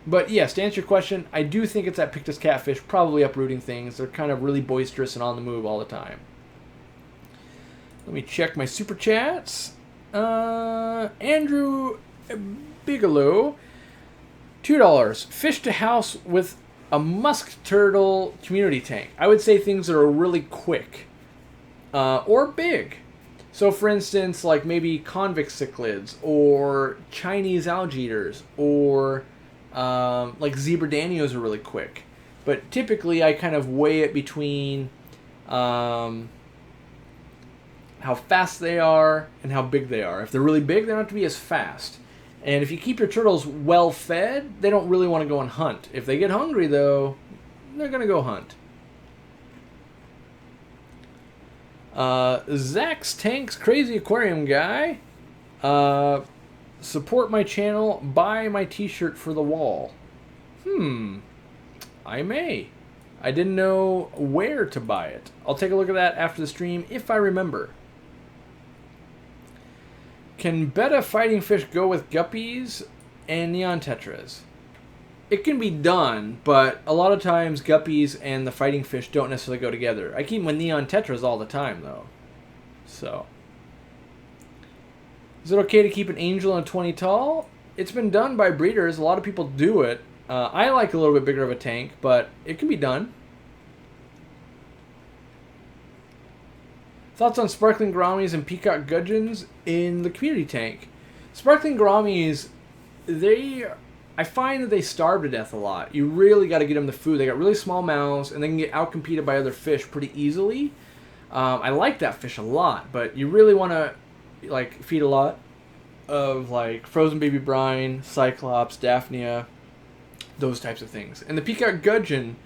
But yes, to answer your question, I do think it's that pictus catfish probably uprooting things. They're kind of really boisterous and on the move all the time. Let me check my super chats. Andrew Bigelow, $2. Fish to house with a musk turtle community tank. I would say things that are really quick or big. So for instance, like maybe convict cichlids or Chinese algae eaters, or like zebra danios are really quick. But typically I kind of weigh it between how fast they are, and how big they are. If they're really big, they don't have to be as fast. And if you keep your turtles well fed, they don't really want to go and hunt. If they get hungry, though, they're going to go hunt. Zach's Tanks Crazy Aquarium Guy. Support my channel. Buy my t-shirt for the wall. I may. I didn't know where to buy it. I'll take a look at that after the stream if I remember. Can betta fighting fish go with guppies and neon tetras? It can be done, but a lot of times guppies and the fighting fish don't necessarily go together. I keep them with neon tetras all the time, though. So, is it okay to keep an angel in a 20 tall? It's been done by breeders. A lot of people do it. I like a little bit bigger of a tank, but it can be done. Thoughts on sparkling gouramis and peacock gudgeons in the community tank? Sparkling gouramis, I find that they starve to death a lot. You really got to get them the food. They got really small mouths, and they can get outcompeted by other fish pretty easily. I like that fish a lot, but you really want to like feed a lot of like frozen baby brine, cyclops, daphnia, those types of things. And the peacock gudgeon,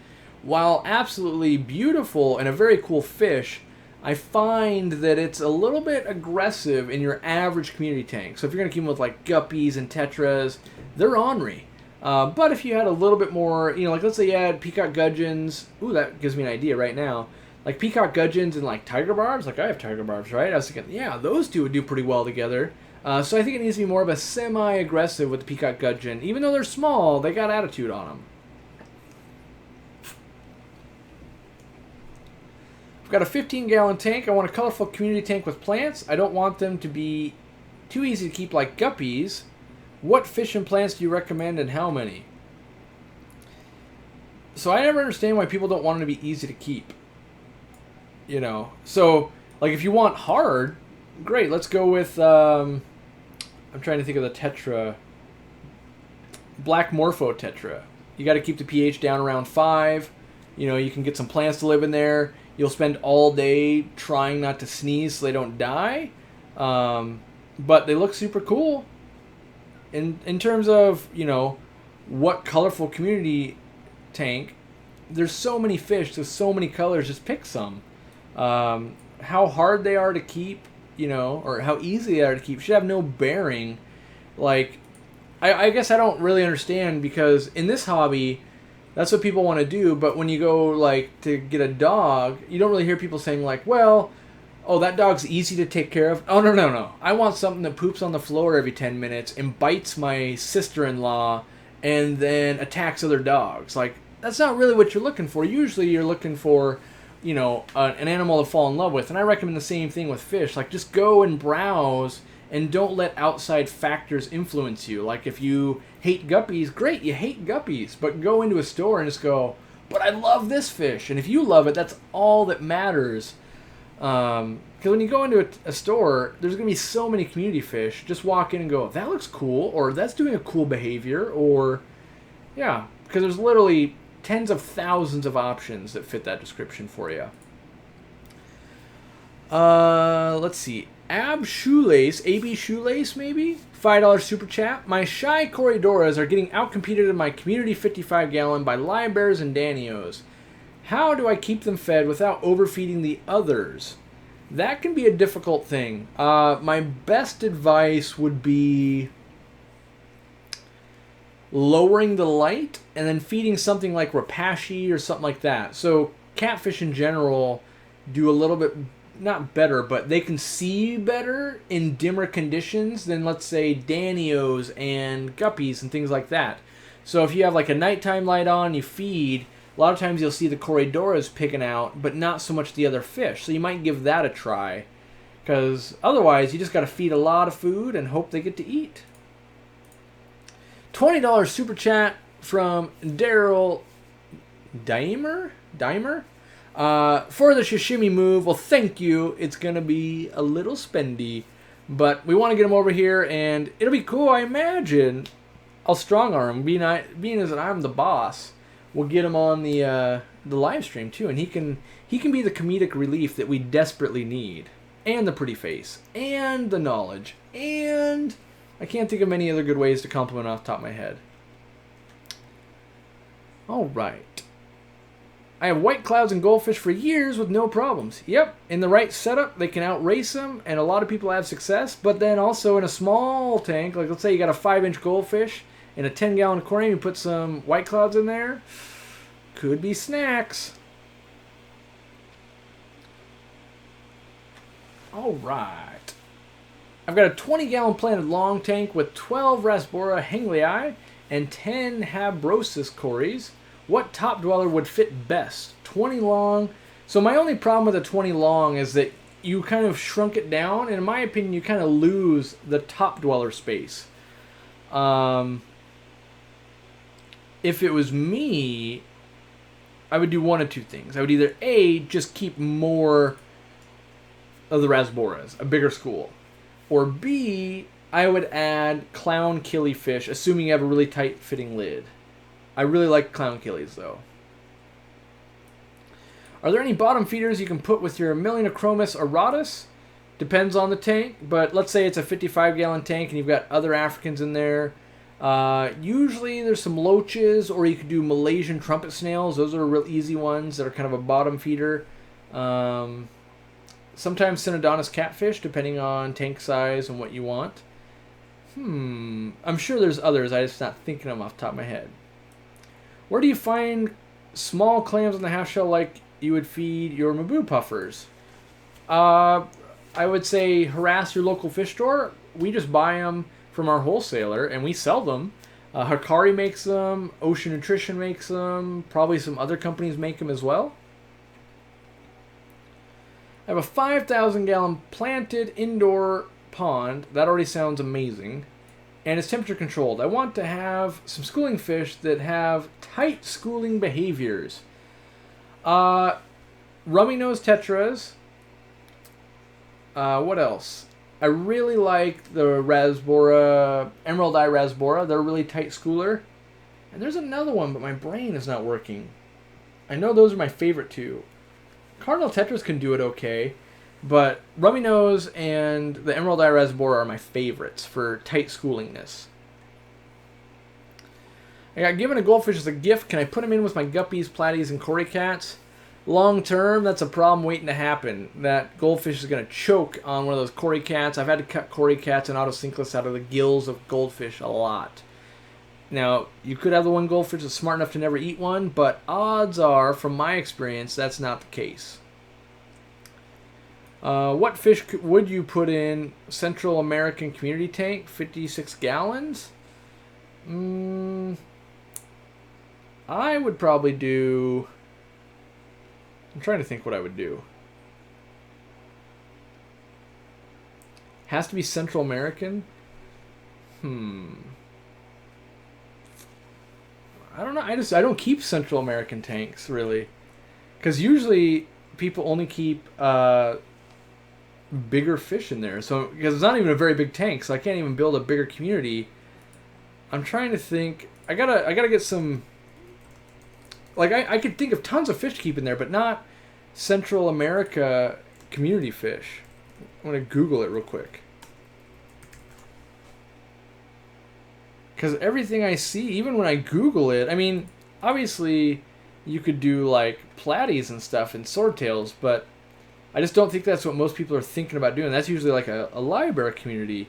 while absolutely beautiful and a very cool fish, I find that it's a little bit aggressive in your average community tank. So if you're going to keep them with like guppies and tetras, they're ornery. But if you had a little bit more, like let's say you had peacock gudgeons. Ooh, that gives me an idea right now. Like peacock gudgeons and like tiger barbs. Like I have tiger barbs, right? I was thinking, yeah, those two would do pretty well together. So I think it needs to be more of a semi-aggressive with the peacock gudgeon. Even though they're small, they got attitude on them. I've got a 15-gallon tank. I want a colorful community tank with plants. I don't want them to be too easy to keep like guppies. What fish and plants do you recommend and how many? So I never understand why people don't want them to be easy to keep. So like if you want hard, great. Let's go with, I'm trying to think of the tetra. Black Morpho tetra. You got to keep the pH down around 5. You can get some plants to live in there. You'll spend all day trying not to sneeze so they don't die. But they look super cool. In terms of, what colorful community tank, there's so many fish, there's so many colors, just pick some. How hard they are to keep, or how easy they are to keep should have no bearing. Like, I guess I don't really understand, because in this hobby, that's what people want to do, but when you go, like, to get a dog, you don't really hear people saying, like, well, oh, that dog's easy to take care of. Oh, no. I want something that poops on the floor every 10 minutes and bites my sister-in-law and then attacks other dogs. Like, that's not really what you're looking for. Usually you're looking for, an animal to fall in love with. And I recommend the same thing with fish. Like, just go and browse and don't let outside factors influence you. Like, if you hate guppies, great, you hate guppies. But go into a store and just go, but I love this fish. And if you love it, that's all that matters. Because when you go into a store, there's going to be so many community fish. Just walk in and go, that looks cool, or that's doing a cool behavior, or, yeah. Because there's literally tens of thousands of options that fit that description for you. Let's see. AB Shoelace maybe? $5 super chat. My shy Corydoras are getting outcompeted in my community 55-gallon by live bears and danios. How do I keep them fed without overfeeding the others? That can be a difficult thing. My best advice would be lowering the light and then feeding something like rapashi or something like that. So catfish in general do a little bit, not better, but they can see better in dimmer conditions than, let's say, danios and guppies and things like that. So if you have like a nighttime light on, you feed, a lot of times you'll see the Corydoras picking out, but not so much the other fish. So you might give that a try, because otherwise you just got to feed a lot of food and hope they get to eat. $20 super chat from Daryl Dimer? For the sashimi move. Well, thank you. It's going to be a little spendy, but we want to get him over here, and it'll be cool, I imagine. I'll strong arm him, being as I'm the boss. We'll get him on the the live stream too, and he can be the comedic relief that we desperately need, and the pretty face, and the knowledge, and I can't think of many other good ways to compliment off the top of my head. All right. I have white clouds and goldfish for years with no problems. Yep, in the right setup, they can outrace them, and a lot of people have success. But then also in a small tank, like let's say you got a 5-inch goldfish in a 10-gallon aquarium, you put some white clouds in there, could be snacks. All right. I've got a 20-gallon planted long tank with 12 Rasbora Henglei and 10 Habrosus Cories. What top dweller would fit best? 20 long. So my only problem with a 20 long is that you kind of shrunk it down, and in my opinion, you kind of lose the top dweller space. If it was me, I would do one of two things. I would either A, just keep more of the Rasboras, a bigger school, or B, I would add clown killifish, assuming you have a really tight fitting lid. I really like clown killies though. Are there any bottom feeders you can put with your Melanochromis auratus? Depends on the tank, but let's say it's a 55-gallon tank and you've got other Africans in there. Usually there's some loaches, or you could do Malaysian trumpet snails. Those are real easy ones that are kind of a bottom feeder. Sometimes Synodontis catfish, depending on tank size and what you want. I'm sure there's others. I'm just not thinking of them off the top of my head. Where do you find small clams on the half shell like you would feed your Mabu puffers? I would say harass your local fish store. We just buy them from our wholesaler and we sell them. Hikari makes them. Ocean Nutrition makes them. Probably some other companies make them as well. I have a 5,000-gallon planted indoor pond. That already sounds amazing. And it's temperature controlled. I want to have some schooling fish that have tight schooling behaviors. Rummy nose tetras. What else? I really like the Rasbora, Emerald Eye Rasbora. They're a really tight schooler. And there's another one, but my brain is not working. I know those are my favorite two. Cardinal tetras can do it okay, but Rummy Nose and the Emerald Eye Rasbora are my favorites for tight schoolingness. I got given a goldfish as a gift. Can I put them in with my guppies, platies, and cory cats? Long term, that's a problem waiting to happen. That goldfish is going to choke on one of those cory cats. I've had to cut cory cats and autosynclus out of the gills of goldfish a lot. Now, you could have the one goldfish that's smart enough to never eat one, but odds are, from my experience, that's not the case. What fish would you put in Central American Community Tank? 56 gallons? I would probably do... I'm trying to think what I would do. Has to be Central American? I don't know. I don't keep Central American tanks, really. Because usually people only keep bigger fish in there. So, because it's not even a very big tank, so I can't even build a bigger community. I'm trying to think. I gotta get some... Like, I could think of tons of fish to keep in there, but not Central America community fish. I'm going to Google it real quick. Because everything I see, even when I Google it, I mean, obviously you could do, like, platies and stuff and swordtails, but I just don't think that's what most people are thinking about doing. That's usually like a library community.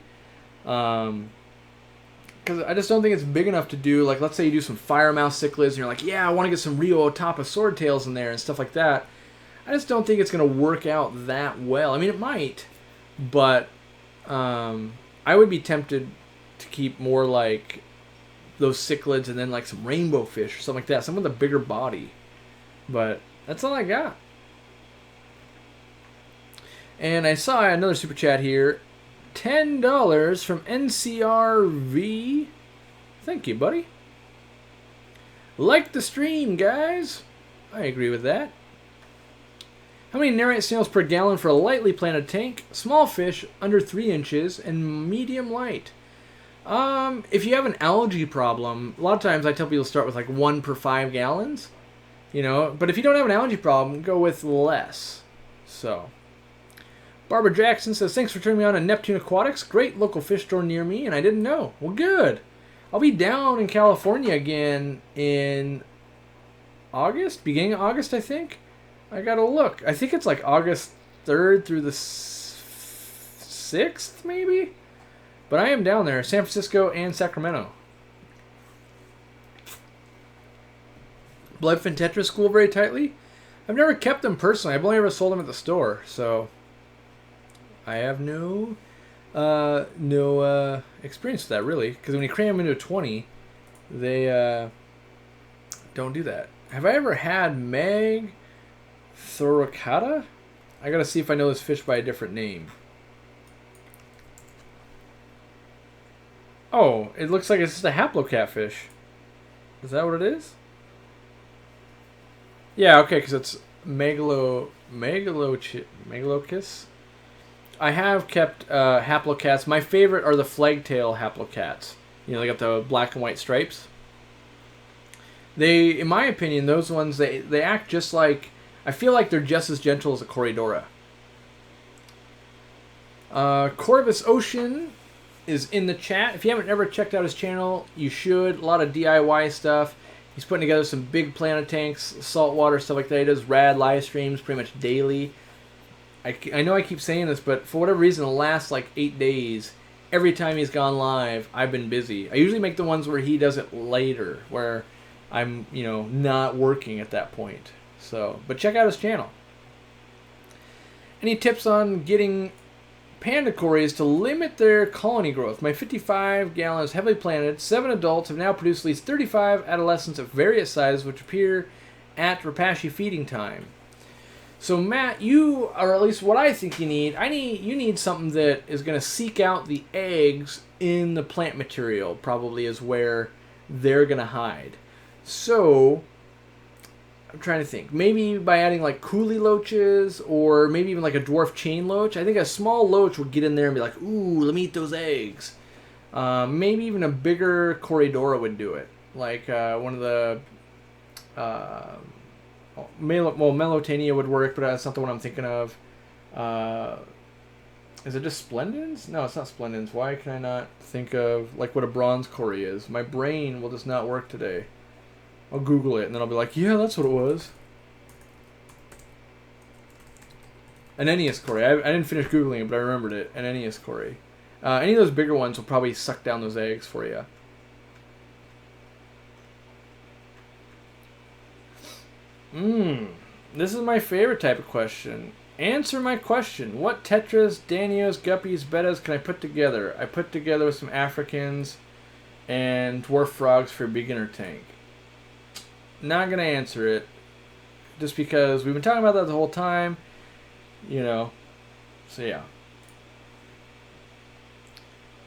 Because I just don't think it's big enough to do, like, let's say you do some firemouth cichlids, and you're like, yeah, I want to get some Rio Otapa swordtails in there and stuff like that. I just don't think it's going to work out that well. I mean, it might, but I would be tempted to keep more like those cichlids and then like some rainbow fish or something like that, some with a bigger body. But that's all I got. And I saw another super chat here. $10 from NCRV. Thank you, buddy. Like the stream, guys. I agree with that. How many Nerite snails per gallon for a lightly planted tank? Small fish, under 3 inches, and medium light. If you have an algae problem, a lot of times I tell people to start with like 1 per 5 gallons. You know, but if you don't have an algae problem, go with less. So, Barbara Jackson says, thanks for turning me on to Neptune Aquatics. Great local fish store near me, and I didn't know. Well, good. I'll be down in California again in August, beginning of August, I think. I gotta look. I think it's like August 3rd through the 6th, maybe? But I am down there, San Francisco and Sacramento. Bloodfin Tetra School very tightly. I've never kept them personally. I've only ever sold them at the store, so I have no experience with that, really. Because when you cram them into a 20, they don't do that. Have I ever had Meg thoracata? I gotta see if I know this fish by a different name. Oh, it looks like it's just a haplocatfish. Is that what it is? Yeah, okay, because it's Megalocus. I have kept haplocats. My favorite are the flagtail haplocats. You know, they got the black and white stripes. They, in my opinion, those ones, they act just like... I feel like they're just as gentle as a Corydora. Corvus Ocean is in the chat. If you haven't ever checked out his channel, you should. A lot of DIY stuff. He's putting together some big planet tanks, saltwater, stuff like that. He does rad live streams pretty much daily. I know I keep saying this, but for whatever reason, the last like 8 days, every time he's gone live, I've been busy. I usually make the ones where he does it later, where I'm, you know, not working at that point. So, but check out his channel. Any tips on getting panda cories to limit their colony growth? My 55 gallons heavily planted, 7 adults have now produced at least 35 adolescents of various sizes, which appear at rapashi feeding time. So Matt, you, or at least what I think you need, you need something that is going to seek out the eggs in the plant material, probably is where they're going to hide. So, I'm trying to think. Maybe by adding like coolie loaches, or maybe even like a dwarf chain loach. I think a small loach would get in there and be like, ooh, let me eat those eggs. Maybe even a bigger Corydora would do it. Like one of the... Melotania would work, but that's not the one I'm thinking of. Is it just Splendens? No, it's not Splendens. Why can I not think of like what a bronze cory is? My brain will just not work today. I'll Google it, and then I'll be like, yeah, that's what it was. An Ennius cory. I didn't finish Googling it, but I remembered it. An Ennius cory. Any of those bigger ones will probably suck down those eggs for you. This is my favorite type of question. Answer my question. What tetras, danios, guppies, bettas can I put together? I put together with some Africans and dwarf frogs for a beginner tank. Not going to answer it. Just because we've been talking about that the whole time. You know. So, yeah.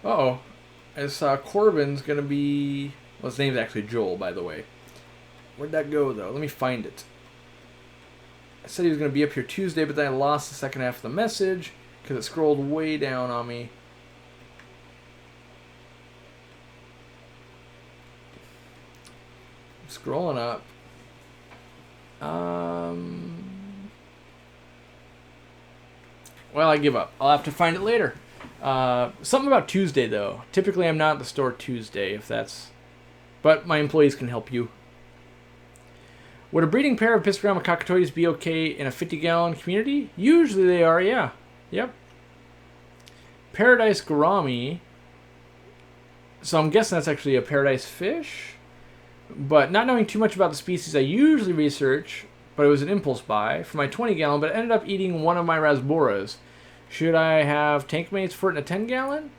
Uh-oh. I saw Corbin's going to be... Well, his name's actually Joel, by the way. Where'd that go, though? Let me find it. I said he was going to be up here Tuesday, but then I lost the second half of the message because it scrolled way down on me. Scrolling up. Well, I give up. I'll have to find it later. Something about Tuesday, though. Typically, I'm not at the store Tuesday, if that's... But my employees can help you. Would a breeding pair of Piscogramma cockatoides be okay in a 50-gallon community? Usually they are, yeah. Yep. Paradise gourami. So I'm guessing that's actually a paradise fish. But not knowing too much about the species I usually research, but it was an impulse buy for my 20-gallon, but ended up eating one of my rasboras. Should I have tank mates for it in a 10-gallon?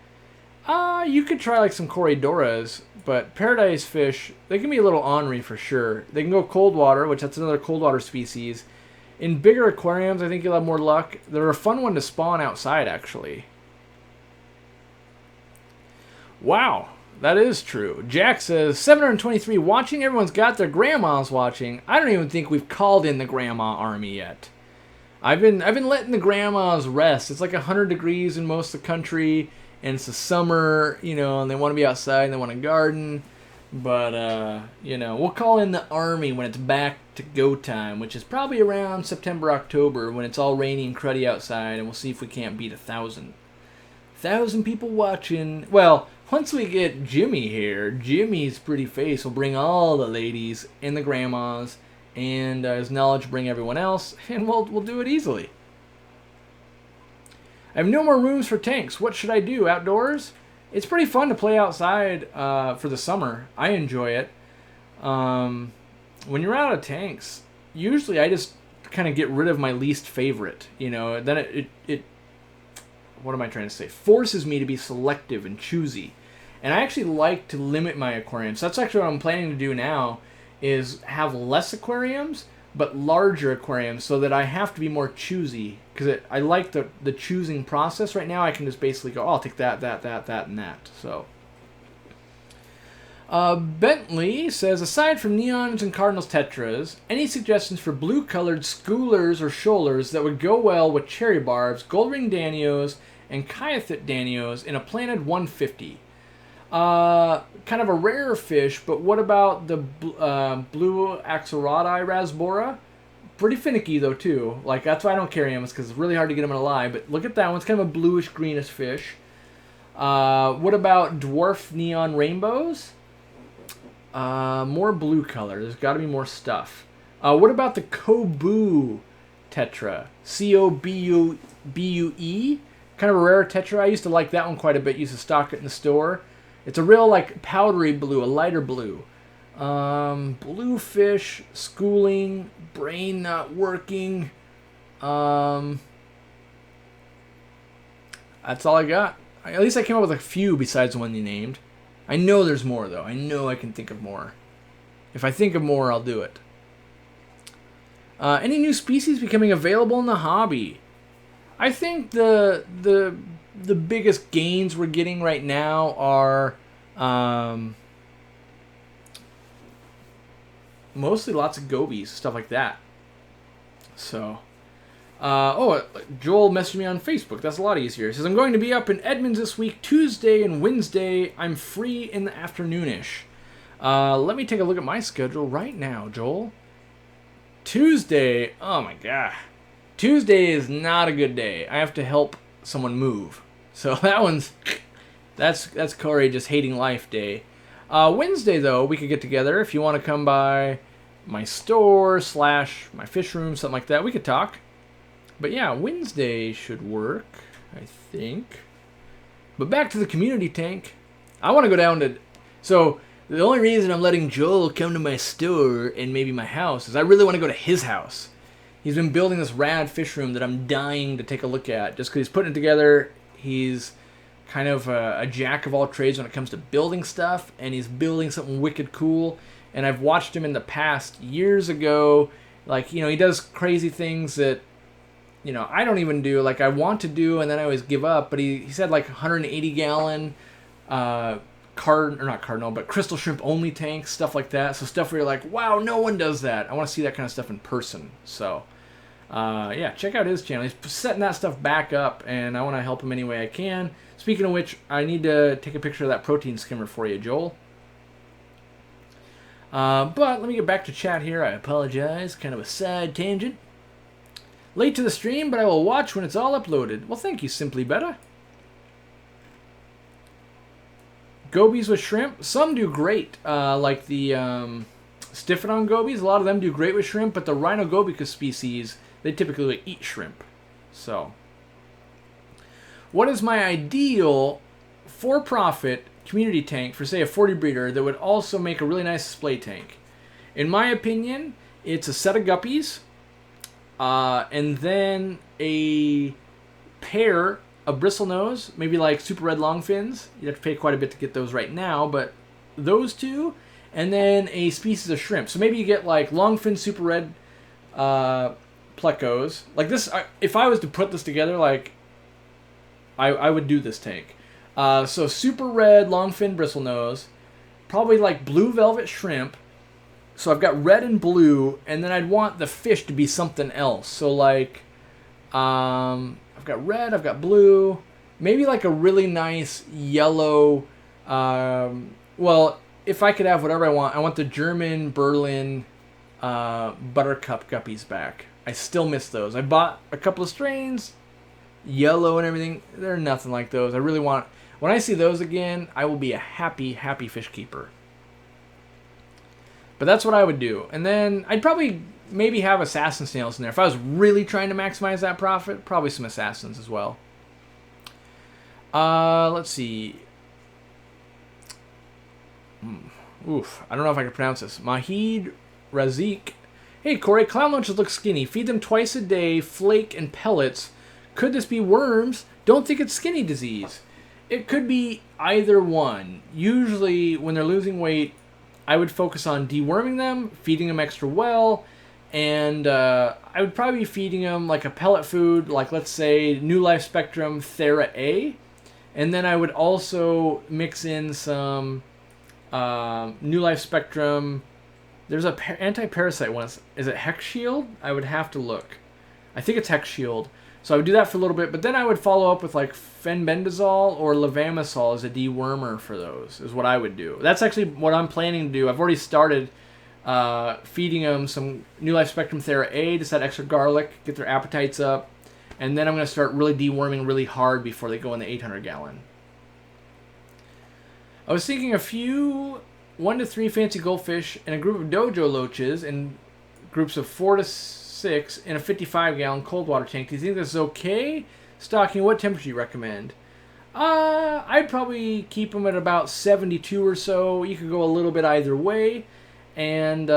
You could try like some Corydoras, but paradise fish, they can be a little ornery for sure. They can go cold water, which that's another cold water species. In bigger aquariums, I think you'll have more luck. They're a fun one to spawn outside, actually. Wow, that is true. Jack says, 723 watching. Everyone's got their grandmas watching. I don't even think we've called in the grandma army yet. I've been letting the grandmas rest. It's like 100 degrees in most of the country. And it's the summer, you know, and they want to be outside and they want to garden. But, you know, we'll call in the army when it's back to go time, which is probably around September, October, when it's all rainy and cruddy outside, and we'll see if we can't beat 1,000. 1,000 people watching. Well, once we get Jimmy here, Jimmy's pretty face will bring all the ladies and the grandmas, and his knowledge will bring everyone else, and we'll do it easily. I have no more rooms for tanks. What should I do? Outdoors? It's pretty fun to play outside for the summer. I enjoy it. When you're out of tanks, usually I just kind of get rid of my least favorite. You know, then it what am I trying to say? Forces me to be selective and choosy. And I actually like to limit my aquariums. That's actually what I'm planning to do now, is have less aquariums, but larger aquariums, so that I have to be more choosy. Because I like the choosing process. Right now I can just basically go, oh, I'll take that, and that. So, Bentley says, aside from neons and cardinals tetras, any suggestions for blue-colored schoolers or shoalers that would go well with cherry barbs, gold ring danios, and kyathit danios in a planted 150? Kind of a rare fish, but what about the blue axolotl rasbora? Pretty finicky though too. Like, that's why I don't carry them, is because it's really hard to get them in alive. But look at that one; it's kind of a bluish greenish fish. What about dwarf neon rainbows? More blue color. There's got to be more stuff. What about the Kobu tetra? Cobue? Kind of a rare tetra. I used to like that one quite a bit. Used to stock it in the store. It's a real like powdery blue, a lighter blue. Bluefish, schooling, brain not working. That's all I got. At least I came up with a few besides the one you named. I know there's more, though. I know I can think of more. If I think of more, I'll do it. Any new species becoming available in the hobby? I think the biggest gains we're getting right now are mostly lots of gobies, stuff like that. So, Joel messaged me on Facebook. That's a lot easier. He says, I'm going to be up in Edmonds this week, Tuesday and Wednesday. I'm free in the afternoonish. Let me take a look at my schedule right now, Joel. Tuesday, oh my god. Tuesday is not a good day. I have to help someone move. So that's Corey just hating life day. Wednesday, though, we could get together. If you want to come by my store / my fish room, something like that, we could talk. But yeah, Wednesday should work, I think. But back to the community tank. I want to go down to... So, the only reason I'm letting Joel come to my store and maybe my house is I really want to go to his house. He's been building this rad fish room that I'm dying to take a look at. Just because he's putting it together, he's kind of a jack of all trades when it comes to building stuff, and he's building something wicked cool. And I've watched him in the past years ago. Like, you know, he does crazy things that, you know, I don't even do. Like, I want to do, and then I always give up. But he said like 180-gallon crystal shrimp only tanks, stuff like that. So stuff where you're like, wow, no one does that. I want to see that kind of stuff in person. So yeah, check out his channel. He's setting that stuff back up, and I want to help him any way I can. Speaking of which, I need to take a picture of that protein skimmer for you, Joel. But let me get back to chat here. I apologize. Kind of a side tangent. Late to the stream, but I will watch when it's all uploaded. Well, thank you, Simply Better. Gobies with shrimp. Some do great. Like the Stiphodon gobies. A lot of them do great with shrimp, but the Rhinogobicus species, they typically eat shrimp. So, what is my ideal for-profit community tank for, say, a 40 breeder that would also make a really nice display tank? In my opinion, it's a set of guppies, and then a pair of bristlenose, maybe like super red longfins. You'd have to pay quite a bit to get those right now, but those two, and then a species of shrimp. So maybe you get like longfin super red plecos. Like this, if I was to put this together, like I would do this tank. So super red longfin bristlenose, probably like blue velvet shrimp. So I've got red and blue, and then I'd want the fish to be something else. So like, I've got red, I've got blue, maybe like a really nice yellow, well, if I could have whatever I want the German Berlin buttercup guppies back. I still miss those. I bought a couple of strains, yellow and everything. They're nothing like those. I really want... When I see those again, I will be a happy, happy fish keeper. But that's what I would do. And then I'd probably maybe have assassin snails in there. If I was really trying to maximize that profit, probably some assassins as well. Let's see. Oof, I don't know if I can pronounce this. Mahid Razik. Hey, Corey, clown lunches look skinny. Feed them twice a day, flake and pellets. Could this be worms? Don't think it's skinny disease. It could be either one. Usually, when they're losing weight, I would focus on deworming them, feeding them extra well, and I would probably be feeding them like a pellet food, like let's say New Life Spectrum Thera A, and then I would also mix in some New Life Spectrum. There's a anti-parasite one. Is it Hex Shield? I would have to look. I think it's Hex Shield. So I would do that for a little bit, but then I would follow up with like fenbendazole or levamisole as a dewormer for those, is what I would do. That's actually what I'm planning to do. I've already started feeding them some New Life Spectrum Thera A, just that extra garlic, get their appetites up, and then I'm going to start really deworming really hard before they go in the 800 gallon. I was thinking a few 1 to 3 fancy goldfish and a group of dojo loaches in groups of 4 to 6 in a 55-gallon cold water tank. Do you think this is okay? Stocking, what temperature do you recommend? I'd probably keep them at about 72 or so. You could go a little bit either way. And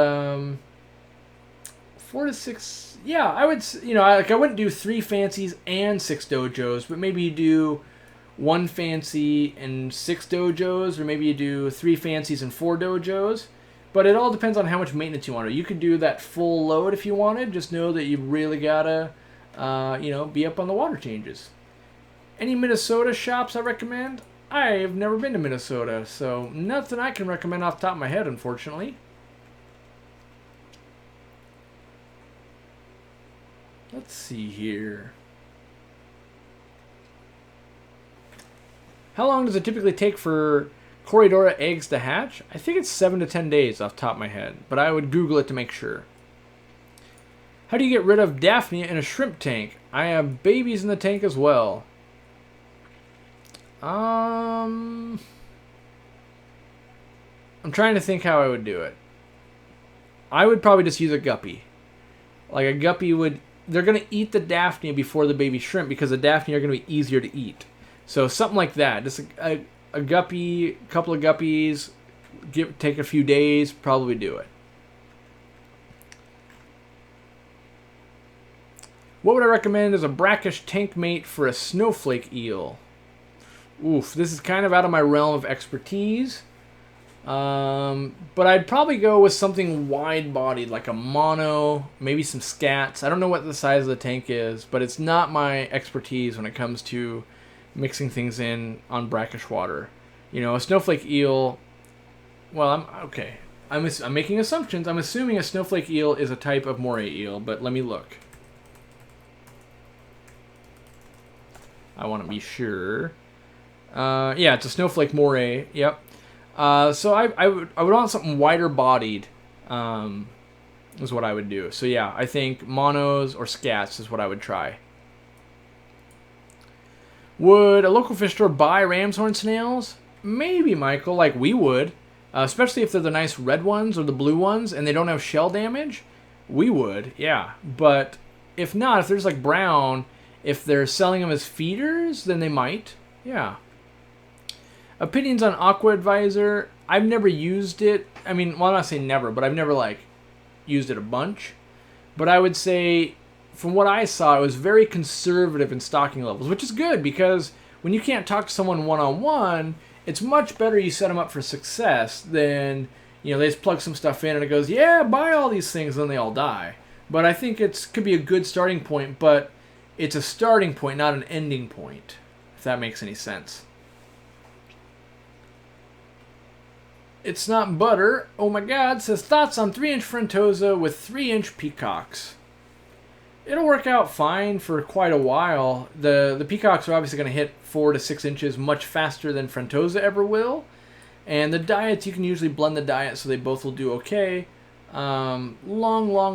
4 to 6, yeah, I would, I wouldn't do 3 fancies and 6 dojos, but maybe you do 1 fancy and 6 dojos, or maybe you do 3 fancies and 4 dojos. But it all depends on how much maintenance you want to do. You could do that full load if you wanted. Just know that you really gotta, be up on the water changes. Any Minnesota shops I recommend? I have never been to Minnesota, so nothing I can recommend off the top of my head, unfortunately. Let's see here. How long does it typically take for Corydora eggs to hatch? I think it's 7 to 10 days off the top of my head, but I would Google it to make sure. How do you get rid of Daphnia in a shrimp tank? I have babies in the tank as well. I'm trying to think how I would do it. I would probably just use a guppy. Like a guppy would... They're going to eat the Daphnia before the baby shrimp because the Daphnia are going to be easier to eat. So something like that. Just a guppy, a couple of guppies, take a few days, probably do it. What would I recommend as a brackish tank mate for a snowflake eel? Oof, this is kind of out of my realm of expertise. But I'd probably go with something wide-bodied, like a mono, maybe some scats. I don't know what the size of the tank is, but it's not my expertise when it comes to mixing things in on brackish water. A snowflake eel, well, I'm making assumptions. I'm assuming a snowflake eel is a type of moray eel, but let me look. I want to be sure. Yeah, it's a snowflake moray. Yep. So I would want something wider bodied, is what I would do. So yeah, I think monos or scats is what I would try. Would a local fish store buy ram's horn snails? Maybe, Michael, like we would. Especially if they're the nice red ones or the blue ones and they don't have shell damage. We would, yeah. But if not, if there's like brown, if they're selling them as feeders, then they might. Yeah. Opinions on Aqua Advisor. I've never used it. I mean, well, I'm not saying never, but I've never used it a bunch. But I would say, from what I saw, it was very conservative in stocking levels, which is good because when you can't talk to someone one-on-one, it's much better you set them up for success than, they just plug some stuff in and it goes, yeah, buy all these things, and then they all die. But I think it could be a good starting point, but it's a starting point, not an ending point, if that makes any sense. It's not butter. Oh my god, says thoughts on 3-inch Frontosa with 3-inch peacocks. It'll work out fine for quite a while. The peacocks are obviously going to hit 4 to 6 inches much faster than Frontosa ever will. And the diets, you can usually blend the diet so they both will do okay. Long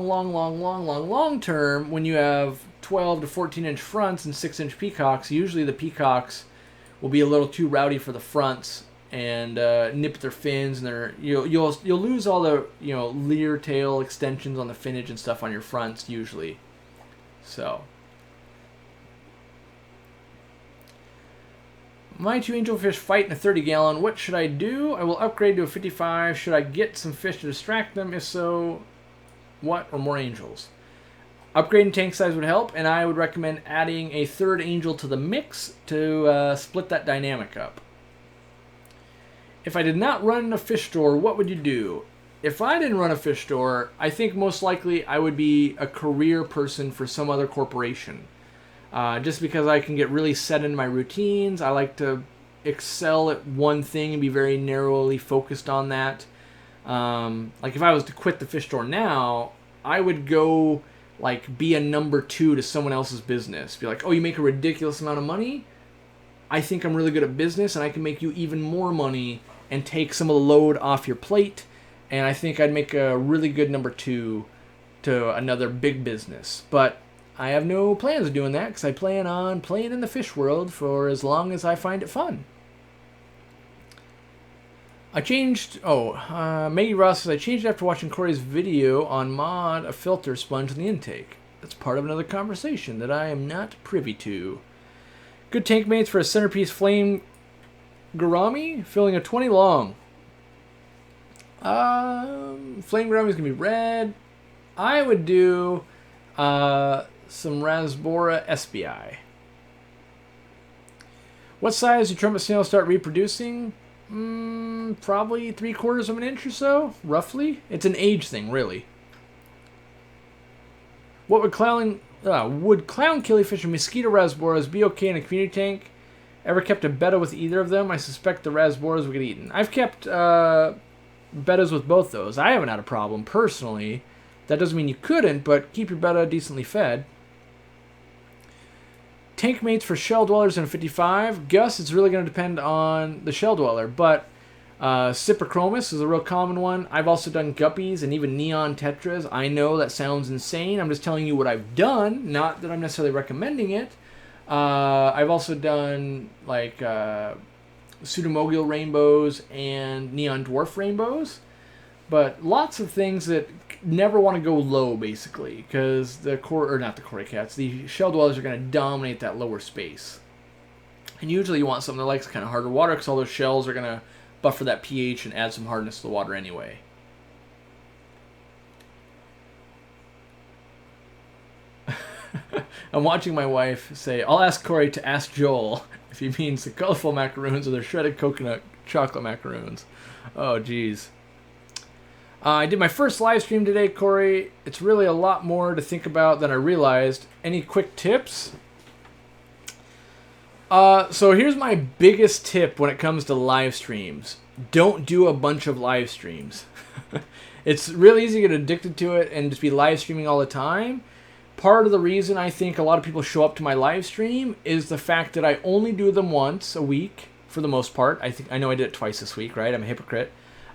term, when you have 12 to 14 inch fronts and 6-inch peacocks, usually the peacocks will be a little too rowdy for the fronts and nip at their fins, and you'll lose all the leer tail extensions on the finnage and stuff on your fronts usually. So my 2 angelfish fight in a 30-gallon. What should I do? I will upgrade to a 55. Should I get some fish to distract them? If so, what or more angels? Upgrading tank size would help, and I would recommend adding a 3rd angel to the mix to split that dynamic up. If I did not run a fish store, what would you do? If I didn't run a fish store, I think most likely I would be a career person for some other corporation. Just because I can get really set in my routines. I like to excel at one thing and be very narrowly focused on that. Like if I was to quit the fish store now, I would go like be a number 2 to someone else's business. Be like, oh, you make a ridiculous amount of money? I think I'm really good at business and I can make you even more money and take some of the load off your plate. And I think I'd make a really good number 2 to another big business. But I have no plans of doing that because I plan on playing in the fish world for as long as I find it fun. I changed, Maggie Ross says, I changed after watching Corey's video on mod a filter sponge in the intake. That's part of another conversation that I am not privy to. Good tank mates for a centerpiece flame gourami, filling a 20 long. Flame gourami is going to be red. I would do some Rasbora SBI. What size do trumpet snails start reproducing? Probably 3/4 of an inch or so, roughly. It's an age thing, really. What would clown killifish and mosquito Rasboras be okay in a community tank? Ever kept a betta with either of them? I suspect the Rasboras would get eaten. I've kept bettas with both those. I haven't had a problem personally. That doesn't mean you couldn't, but keep your betta decently fed. Tank mates for shell dwellers in a 55. Gus, it's really going to depend on the shell dweller, but Cyprichromis is a real common one. I've also done guppies and even neon tetras. I know that sounds insane. I'm just telling you what I've done, not that I'm necessarily recommending it. I've also done like pseudomogul rainbows and neon dwarf rainbows, but lots of things that never want to go low, basically, because the cory cats, the shell dwellers are going to dominate that lower space. And usually you want something that likes kind of harder water, because all those shells are going to buffer that pH and add some hardness to the water anyway. I'm watching my wife say, I'll ask Corey to ask Joel if he means the colorful macaroons or the shredded coconut chocolate macaroons. Oh, geez. I did my first live stream today, Corey. It's really a lot more to think about than I realized. Any quick tips? So here's my biggest tip when it comes to live streams. Don't do a bunch of live streams. It's really easy to get addicted to it and just be live streaming all the time. Part of the reason I think a lot of people show up to my live stream is the fact that I only do them once a week for the most part. I know I did it twice this week, right? I'm a hypocrite.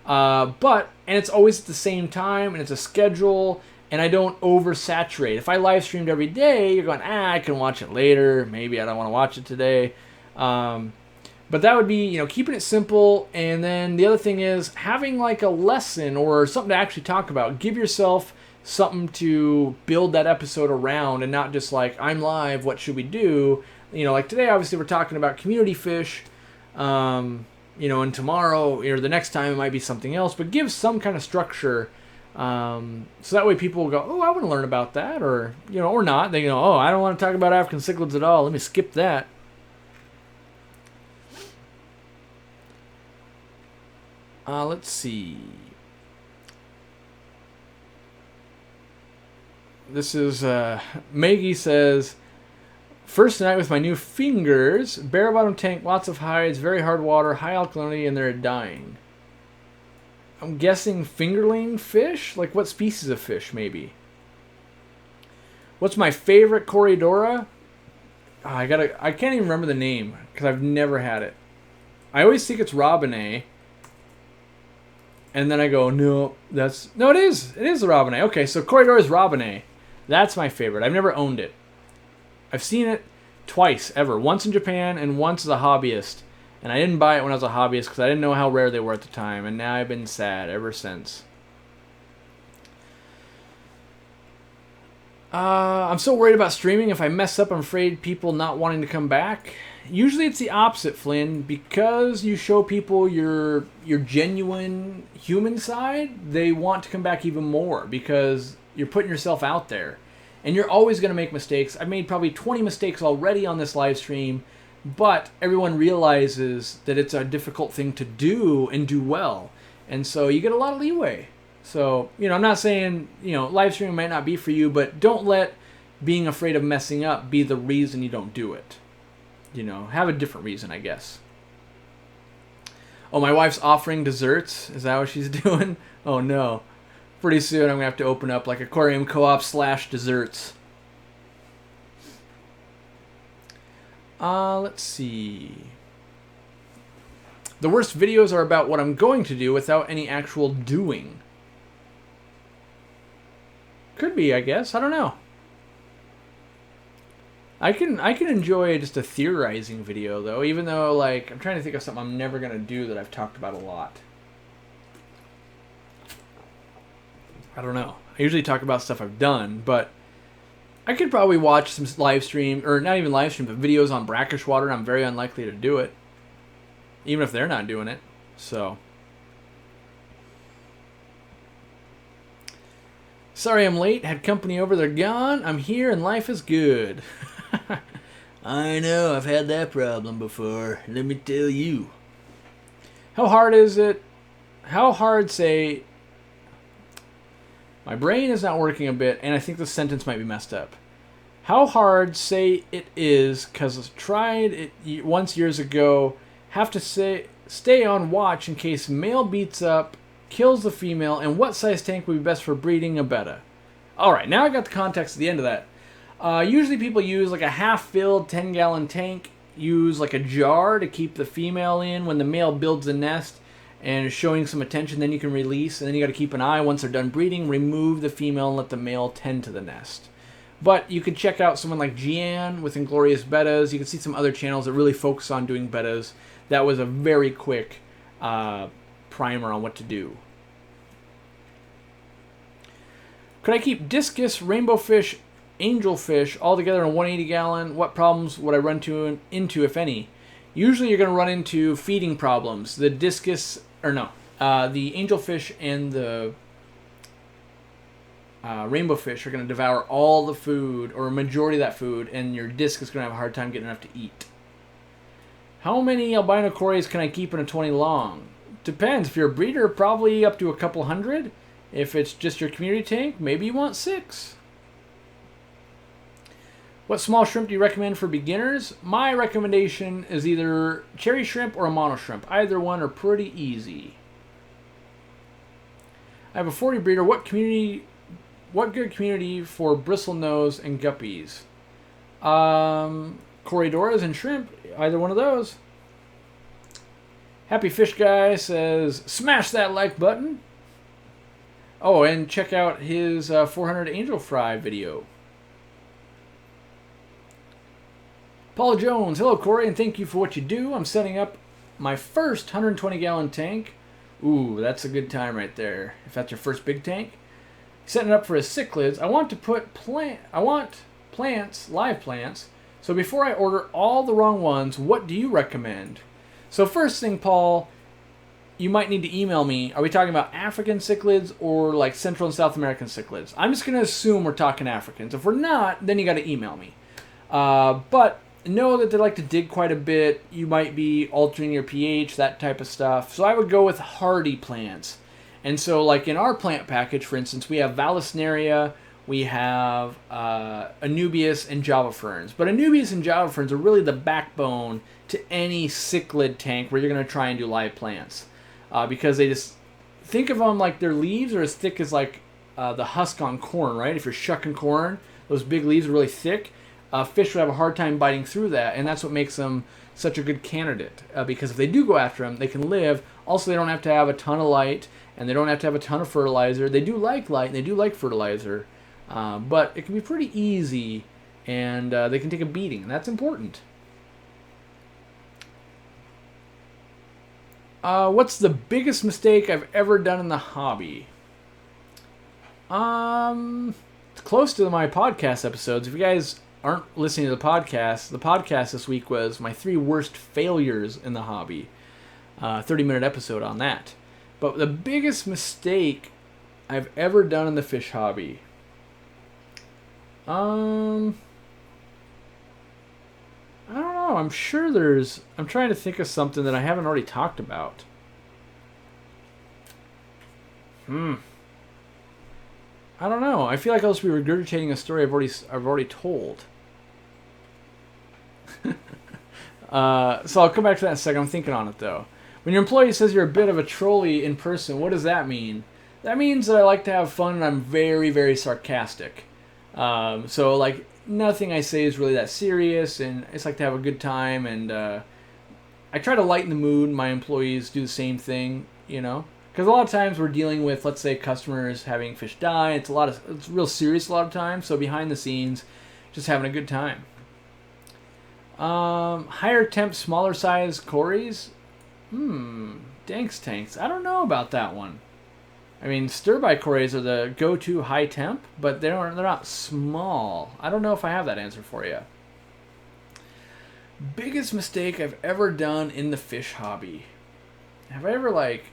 And it's always at the same time, and it's a schedule, and I don't oversaturate. If I live streamed every day, you're going, I can watch it later. Maybe I don't want to watch it today. But that would be, keeping it simple. And then the other thing is having like a lesson or something to actually talk about. Give yourself something to build that episode around, and not just like, I'm live, what should we do? Like today, obviously, we're talking about community fish. And tomorrow or the next time it might be something else, but give some kind of structure, so that way people will go, oh, I want to learn about that, or or not. They go, oh, I don't want to talk about African cichlids at all. Let me skip that. Let's see. This is Maggie says, first night with my new fingers, bare bottom tank, lots of hides, very hard water, high alkalinity, and they're dying. I'm guessing fingerling fish? Like what species of fish, maybe? What's my favorite Corydora? I can't even remember the name, because I've never had it. I always think it's Robinette, And then I go, no, it is the Robinette. Okay, so Corydoras Robinette. That's my favorite. I've never owned it. I've seen it twice, ever. Once in Japan and once as a hobbyist. And I didn't buy it when I was a hobbyist because I didn't know how rare they were at the time. And now I've been sad ever since. I'm so worried about streaming. If I mess up, I'm afraid people not wanting to come back. Usually it's the opposite, Flynn. Because you show people your genuine human side, they want to come back even more because you're putting yourself out there. And you're always going to make mistakes. I've made probably 20 mistakes already on this live stream, but everyone realizes that it's a difficult thing to do and do well. And so you get a lot of leeway. So, I'm not saying, live streaming might not be for you, but don't let being afraid of messing up be the reason you don't do it. Have a different reason, I guess. Oh, my wife's offering desserts? Is that what she's doing? Oh, no. Pretty soon I'm going to have to open up like Aquarium Co-op / desserts. Let's see. The worst videos are about what I'm going to do without any actual doing. Could be, I guess. I don't know. I can enjoy just a theorizing video, though, even though, like, I'm trying to think of something I'm never going to do that I've talked about a lot. I don't know. I usually talk about stuff I've done, but I could probably watch some live stream, or not even live stream, but videos on brackish water. I'm very unlikely to do it, even if they're not doing it. So, sorry I'm late. Had company over. They're gone. I'm here, and life is good. I know. I've had that problem before. Let me tell you. How hard is it? How hard, say... My brain is not working a bit, and I think the sentence might be messed up. How hard, say, it is, because I tried it once years ago, have to stay on watch in case male beats up, kills the female, and what size tank would be best for breeding a betta? Alright, now I got the context at the end of that. Usually people use like a half-filled 10-gallon tank, use like a jar to keep the female in when the male builds a nest, and is showing some attention, then you can release, and then you got to keep an eye once they're done breeding, remove the female and let the male tend to the nest. But you could check out someone like Gian with Inglorious Bettas. You can see some other channels that really focus on doing bettas. That was a very quick primer on what to do. Could I keep discus, rainbow fish, angelfish all together in a 180 gallon? What problems would I run into, if any? Usually you're going to run into feeding problems. The discus, the angelfish and the rainbow fish are going to devour all the food, or a majority of that food, and your disc is going to have a hard time getting enough to eat. How many albino cories can I keep in a 20 long? Depends. If you're a breeder, probably up to a couple hundred. If it's just your community tank, maybe you want 6. What small shrimp do you recommend for beginners? My recommendation is either cherry shrimp or a mono shrimp. Either one are pretty easy. I have a 40 breeder. What good community for bristlenose and guppies? Corydoras and shrimp. Either one of those. Happy Fish Guy says, smash that like button. Oh, and check out his 400 angel fry video. Paul Jones, hello Corey, and thank you for what you do. I'm setting up my first 120-gallon tank. Ooh, that's a good time right there, if that's your first big tank. Setting it up for his cichlids. I want to put plants, live plants. So before I order all the wrong ones, what do you recommend? So first thing, Paul, you might need to email me. Are we talking about African cichlids or like Central and South American cichlids? I'm just going to assume we're talking Africans. If we're not, then you got to email me. But know that they like to dig quite a bit. You might be altering your pH, that type of stuff. So I would go with hardy plants. And so like in our plant package, for instance, we have Vallisneria, we have Anubias and Java ferns. But Anubias and Java ferns are really the backbone to any cichlid tank where you're going to try and do live plants. Because they just, think of them like their leaves are as thick as like the husk on corn, right? If you're shucking corn, those big leaves are really thick. fish would have a hard time biting through that, and that's what makes them such a good candidate. Because if they do go after them, they can live. Also, they don't have to have a ton of light, and they don't have to have a ton of fertilizer. They do like light, and they do like fertilizer, but it can be pretty easy, and they can take a beating, and that's important. What's the biggest mistake I've ever done in the hobby? It's close to my podcast episodes. If you guys aren't listening to the podcast this week was my 3 worst failures in the hobby. 30-minute episode on that. But the biggest mistake I've ever done in the fish hobby. I don't know. I'm sure I'm trying to think of something that I haven't already talked about. I don't know. I feel like I'll just be regurgitating a story I've already told. So I'll come back to that in a second. I'm thinking on it though. When your employee says you're a bit of a trolley in person, what does that mean? That means that I like to have fun and I'm very, very sarcastic. So like nothing I say is really that serious, and I just like to have a good time, and I try to lighten the mood. My employees do the same thing, you know, because a lot of times we're dealing with, let's say, customers having fish die. It's real serious a lot of times. So behind the scenes, just having a good time. Higher temp, smaller size Corys. Danks tanks. I don't know about that one. I mean, stir-by Corys are the go-to high temp, but they're not small. I don't know if I have that answer for you. Biggest mistake I've ever done in the fish hobby. Have I ever, like...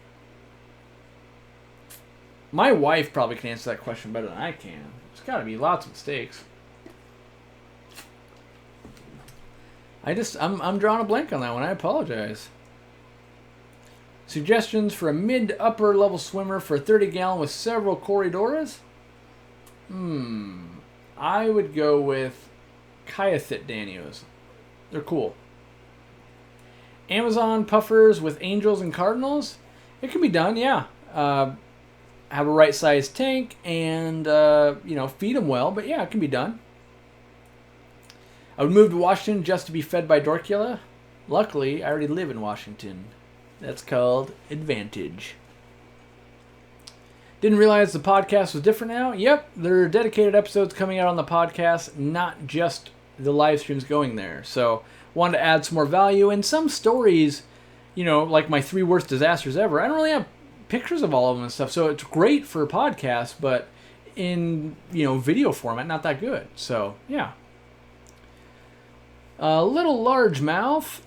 My wife probably can answer that question better than I can. There's got to be lots of mistakes. I'm drawing a blank on that one. I apologize. Suggestions for a mid to upper level swimmer for a 30-gallon with several Corydoras? I would go with Kyathit Danios. They're cool. Amazon puffers with angels and cardinals? It can be done, yeah. Have a right-sized tank and, feed them well. But yeah, it can be done. I would move to Washington just to be fed by Dorcula. Luckily, I already live in Washington. That's called advantage. Didn't realize the podcast was different now. Yep, there are dedicated episodes coming out on the podcast, not just the live streams going there. So, wanted to add some more value. And some stories, like my 3 worst disasters ever, I don't really have pictures of all of them and stuff. So, it's great for podcasts, but in, video format, not that good. So, yeah. Little largemouth.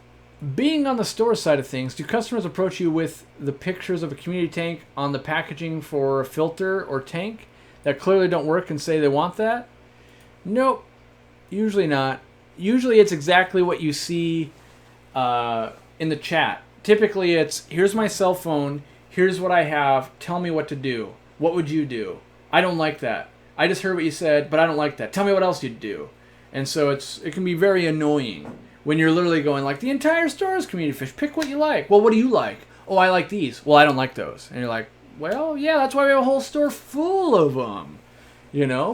Being on the store side of things, do customers approach you with the pictures of a community tank on the packaging for a filter or tank that clearly don't work and say they want that? Nope. Usually not. Usually it's exactly what you see in the chat. Typically it's, here's my cell phone, here's what I have, tell me what to do. What would you do? I don't like that. I just heard what you said, but I don't like that. Tell me what else you'd do. And so it can be very annoying when you're literally going like, the entire store is community fish. Pick what you like. Well, what do you like? Oh, I like these. Well, I don't like those. And you're like, well, yeah, that's why we have a whole store full of them.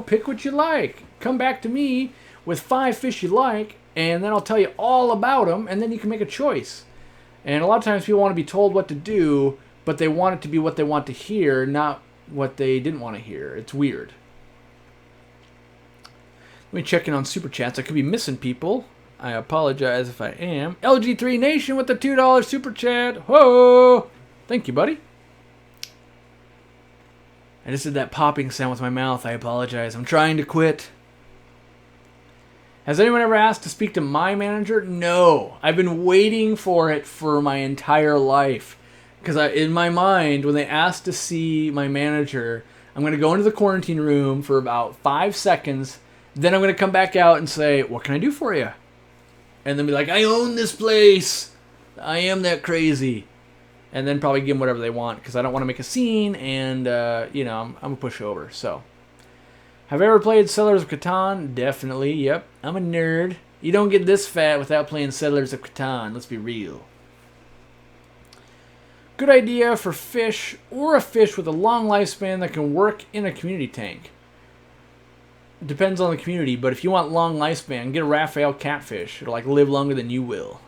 Pick what you like. Come back to me with 5 fish you like, and then I'll tell you all about them, and then you can make a choice. And a lot of times people want to be told what to do, but they want it to be what they want to hear, not what they didn't want to hear. It's weird. Let me check in on Super Chats. I could be missing people. I apologize if I am. LG3 Nation with the $2 Super Chat. Whoa! Thank you, buddy. I just did that popping sound with my mouth. I apologize. I'm trying to quit. Has anyone ever asked to speak to my manager? No. I've been waiting for it for my entire life. Because in my mind, when they ask to see my manager, I'm going to go into the quarantine room for about 5 seconds. Then I'm going to come back out and say, what can I do for you? And then be like, I own this place. I am that crazy. And then probably give them whatever they want because I don't want to make a scene and, I'm a pushover. So, have I ever played Settlers of Catan? Definitely, yep. I'm a nerd. You don't get this fat without playing Settlers of Catan. Let's be real. Good idea for fish or a fish with a long lifespan that can work in a community tank. It depends on the community, but if you want long lifespan, get a Raphael catfish. It'll like live longer than you will.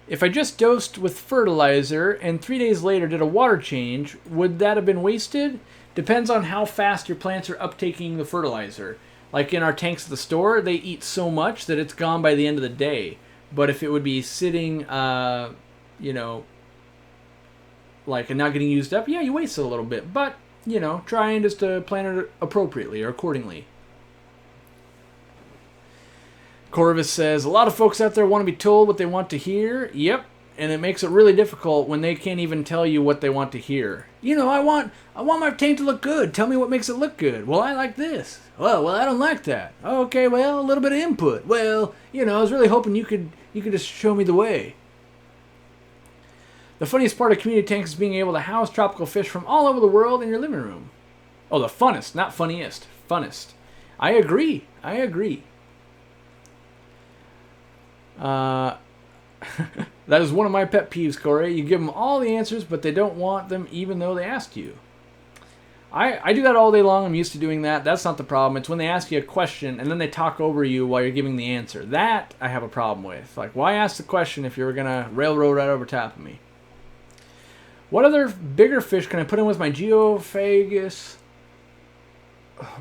If I just dosed with fertilizer and 3 days later did a water change, would that have been wasted? Depends on how fast your plants are uptaking the fertilizer. Like in our tanks at the store, they eat so much that it's gone by the end of the day. But if it would be sitting, you know, like and not getting used up, yeah, you waste it a little bit. But, you know, trying just to plant it appropriately or accordingly. Corvus says, a lot of folks out there want to be told what they want to hear. Yep, and it makes it really difficult when they can't even tell you what they want to hear. You know, I want my tank to look good. Tell me what makes it look good. Well, I like this. Well, I don't like that. Okay, well, a little bit of input. Well, you know, I was really hoping you could just show me the way. The funniest part of community tanks is being able to house tropical fish from all over the world in your living room. Oh, the funnest, not funniest. Funnest. I agree. That is one of my pet peeves, Corey. You give them all the answers, but they don't want them even though they asked you. I do that all day long. I'm used to doing that. That's not the problem. It's when they ask you a question and then they talk over you while you're giving the answer. That I have a problem with. Like, why ask the question if you're going to railroad right over top of me? What other bigger fish can I put in with my Geophagus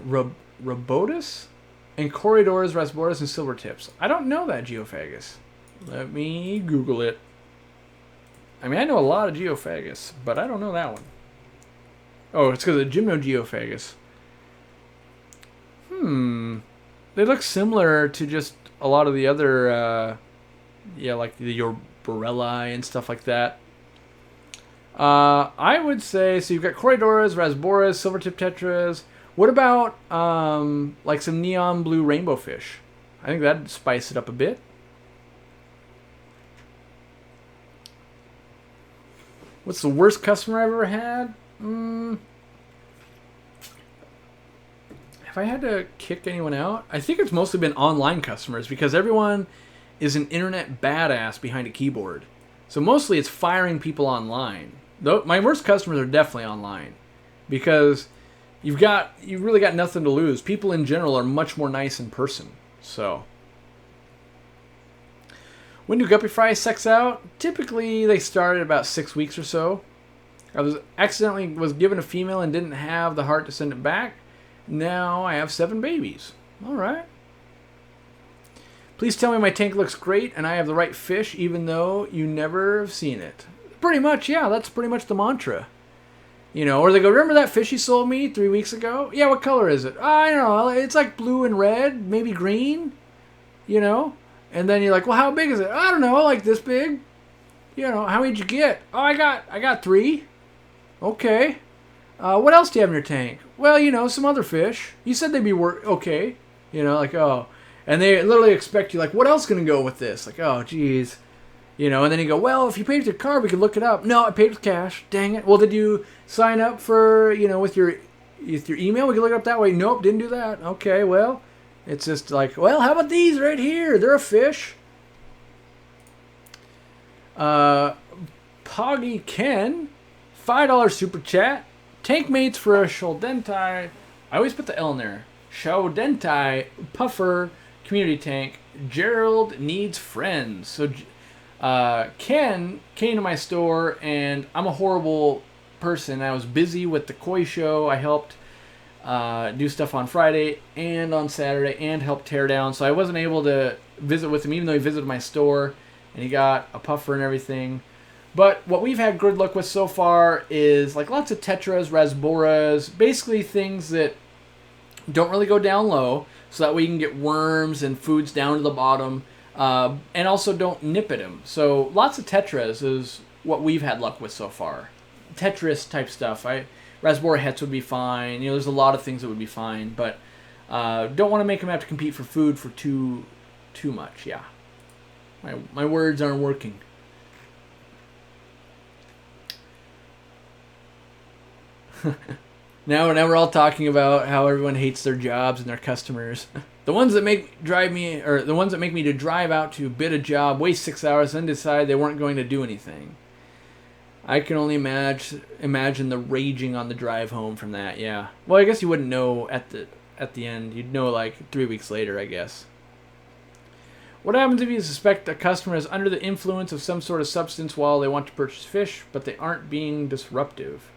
robotus? And Corydoras, Rasboras, and Silvertips. I don't know that Geophagus. Let me Google it. I mean, I know a lot of Geophagus, but I don't know that one. Oh, it's because of Gymnogeophagus. They look similar to just a lot of the other, yeah, like the Yorborelli and stuff like that. I would say, so you've got Corydoras, Rasboras, Silvertip Tetras. What about like some neon blue rainbow fish? I think that'd spice it up a bit. What's the worst customer I've ever had? Have I had to kick anyone out? I think it's mostly been online customers because everyone is an internet badass behind a keyboard. So mostly it's firing people online. Though my worst customers are definitely online because you've really got nothing to lose. People in general are much more nice in person. So, when do guppy fry sex out? Typically, they start at about 6 weeks or so. I was given a female and didn't have the heart to send it back. Now I have 7 babies. All right. Please tell me my tank looks great and I have the right fish, even though you never have seen it. Pretty much, yeah. That's pretty much the mantra. You know, or they go, remember that fish you sold me 3 weeks ago? Yeah, what color is it? I don't know. It's like blue and red, maybe green. You know? And then you're like, well, how big is it? I don't know, like this big. You know, how many did you get? Oh, I got 3. Okay. What else do you have in your tank? Well, you know, some other fish. You said they'd be okay. You know, like, oh. And they literally expect you, like, what else can go with this? Like, oh, geez. You know, and then you go, well, if you paid with your card, we could look it up. No, I paid with cash. Dang it. Well, did you sign up for, you know, with your email? We can look it up that way. Nope, didn't do that. Okay, well, it's just like, well, how about these right here? They're a fish. Poggy Ken, $5 super chat. Tank mates for a Shodentai. I always put the L in there. Shodentai puffer community tank. Gerald needs friends. So Ken came to my store, and I'm a horrible person. I was busy with the koi show. I helped do stuff on Friday and on Saturday and helped tear down. So I wasn't able to visit with him, even though he visited my store and he got a puffer and everything. But what we've had good luck with so far is like lots of tetras, rasboras, basically things that don't really go down low, so that way you can get worms and foods down to the bottom. And also don't nip at him. So lots of tetras is what we've had luck with so far. Tetris type stuff. Rasbora hets would be fine. You know, there's a lot of things that would be fine, but don't want to make him have to compete for food for too much. Yeah, my words aren't working. Now we're all talking about how everyone hates their jobs and their customers. The ones that make me to drive out to bid a job, waste 6 hours, then decide they weren't going to do anything. I can only imagine the raging on the drive home from that. Yeah. Well, I guess you wouldn't know at the end. You'd know like 3 weeks later, I guess. What happens if you suspect a customer is under the influence of some sort of substance while they want to purchase fish, but they aren't being disruptive?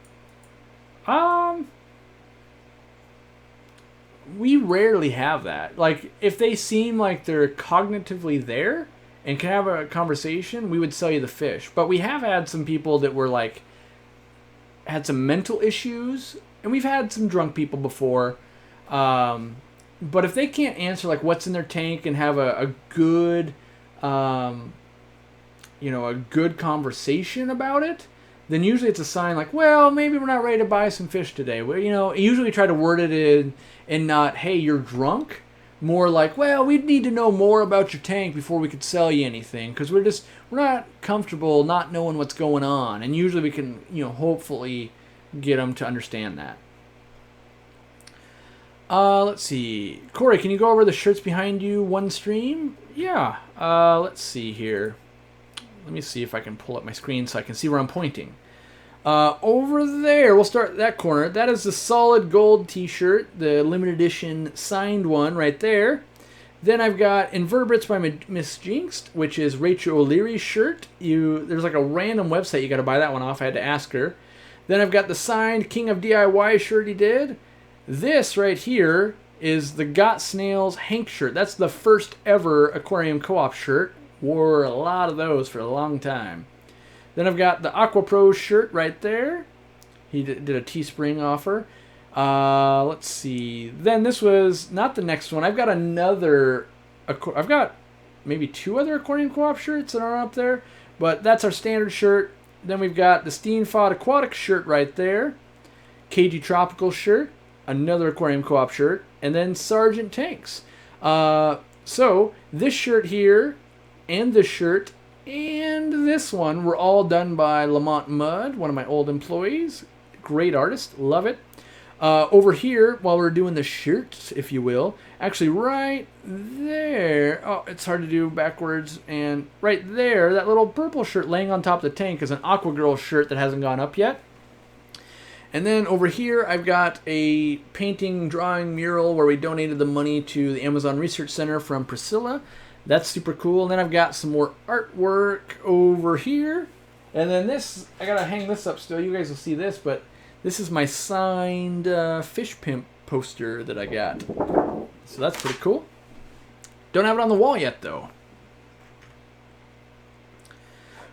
We rarely have that. Like, if they seem like they're cognitively there and can have a conversation, we would sell you the fish. But we have had some people that were like, had some mental issues, and we've had some drunk people before. But if they can't answer like what's in their tank and have a good, a good conversation about it, then usually it's a sign like, well, maybe we're not ready to buy some fish today. Well, usually we try to word it in and not, hey, you're drunk. More like, well, we'd need to know more about your tank before we could sell you anything, because we're not comfortable not knowing what's going on. And usually we can, hopefully get them to understand that. Let's see. Corey, can you go over the shirts behind you one stream? Yeah. Let's see here. Let me see if I can pull up my screen so I can see where I'm pointing. Over there, we'll start that corner. That is the solid gold t-shirt, the limited edition signed one right there. Then I've got Invertebrates by Miss Jinxed, which is Rachel O'Leary's shirt. There's like a random website you got to buy that one off. I had to ask her. Then I've got the signed King of DIY shirt he did. This right here is the Got Snails Hank shirt. That's the first ever Aquarium Co-op shirt. Wore a lot of those for a long time. Then I've got the Aqua Pro shirt right there. He did a Teespring offer. Let's see. Then this was not the next one. I've got maybe 2 other Aquarium Co-op shirts that are up there. But that's our standard shirt. Then we've got the Steenfod Aquatic shirt right there. KG Tropical shirt. Another Aquarium Co-op shirt. And then Sergeant Tanks. So this shirt here and this shirt and this one were all done by Lamont Mudd, one of my old employees. Great artist. Love it. Over here, while we're doing the shirts, if you will, actually right there, oh, it's hard to do backwards, and right there, that little purple shirt laying on top of the tank is an Aqua Girl shirt that hasn't gone up yet. And then over here, I've got a painting, drawing, mural where we donated the money to the Amazon Research Center from Priscilla. That's super cool. And then I've got some more artwork over here. And then this, I gotta hang this up still. You guys will see this, but this is my signed Fish Pimp poster that I got. So that's pretty cool. Don't have it on the wall yet, though.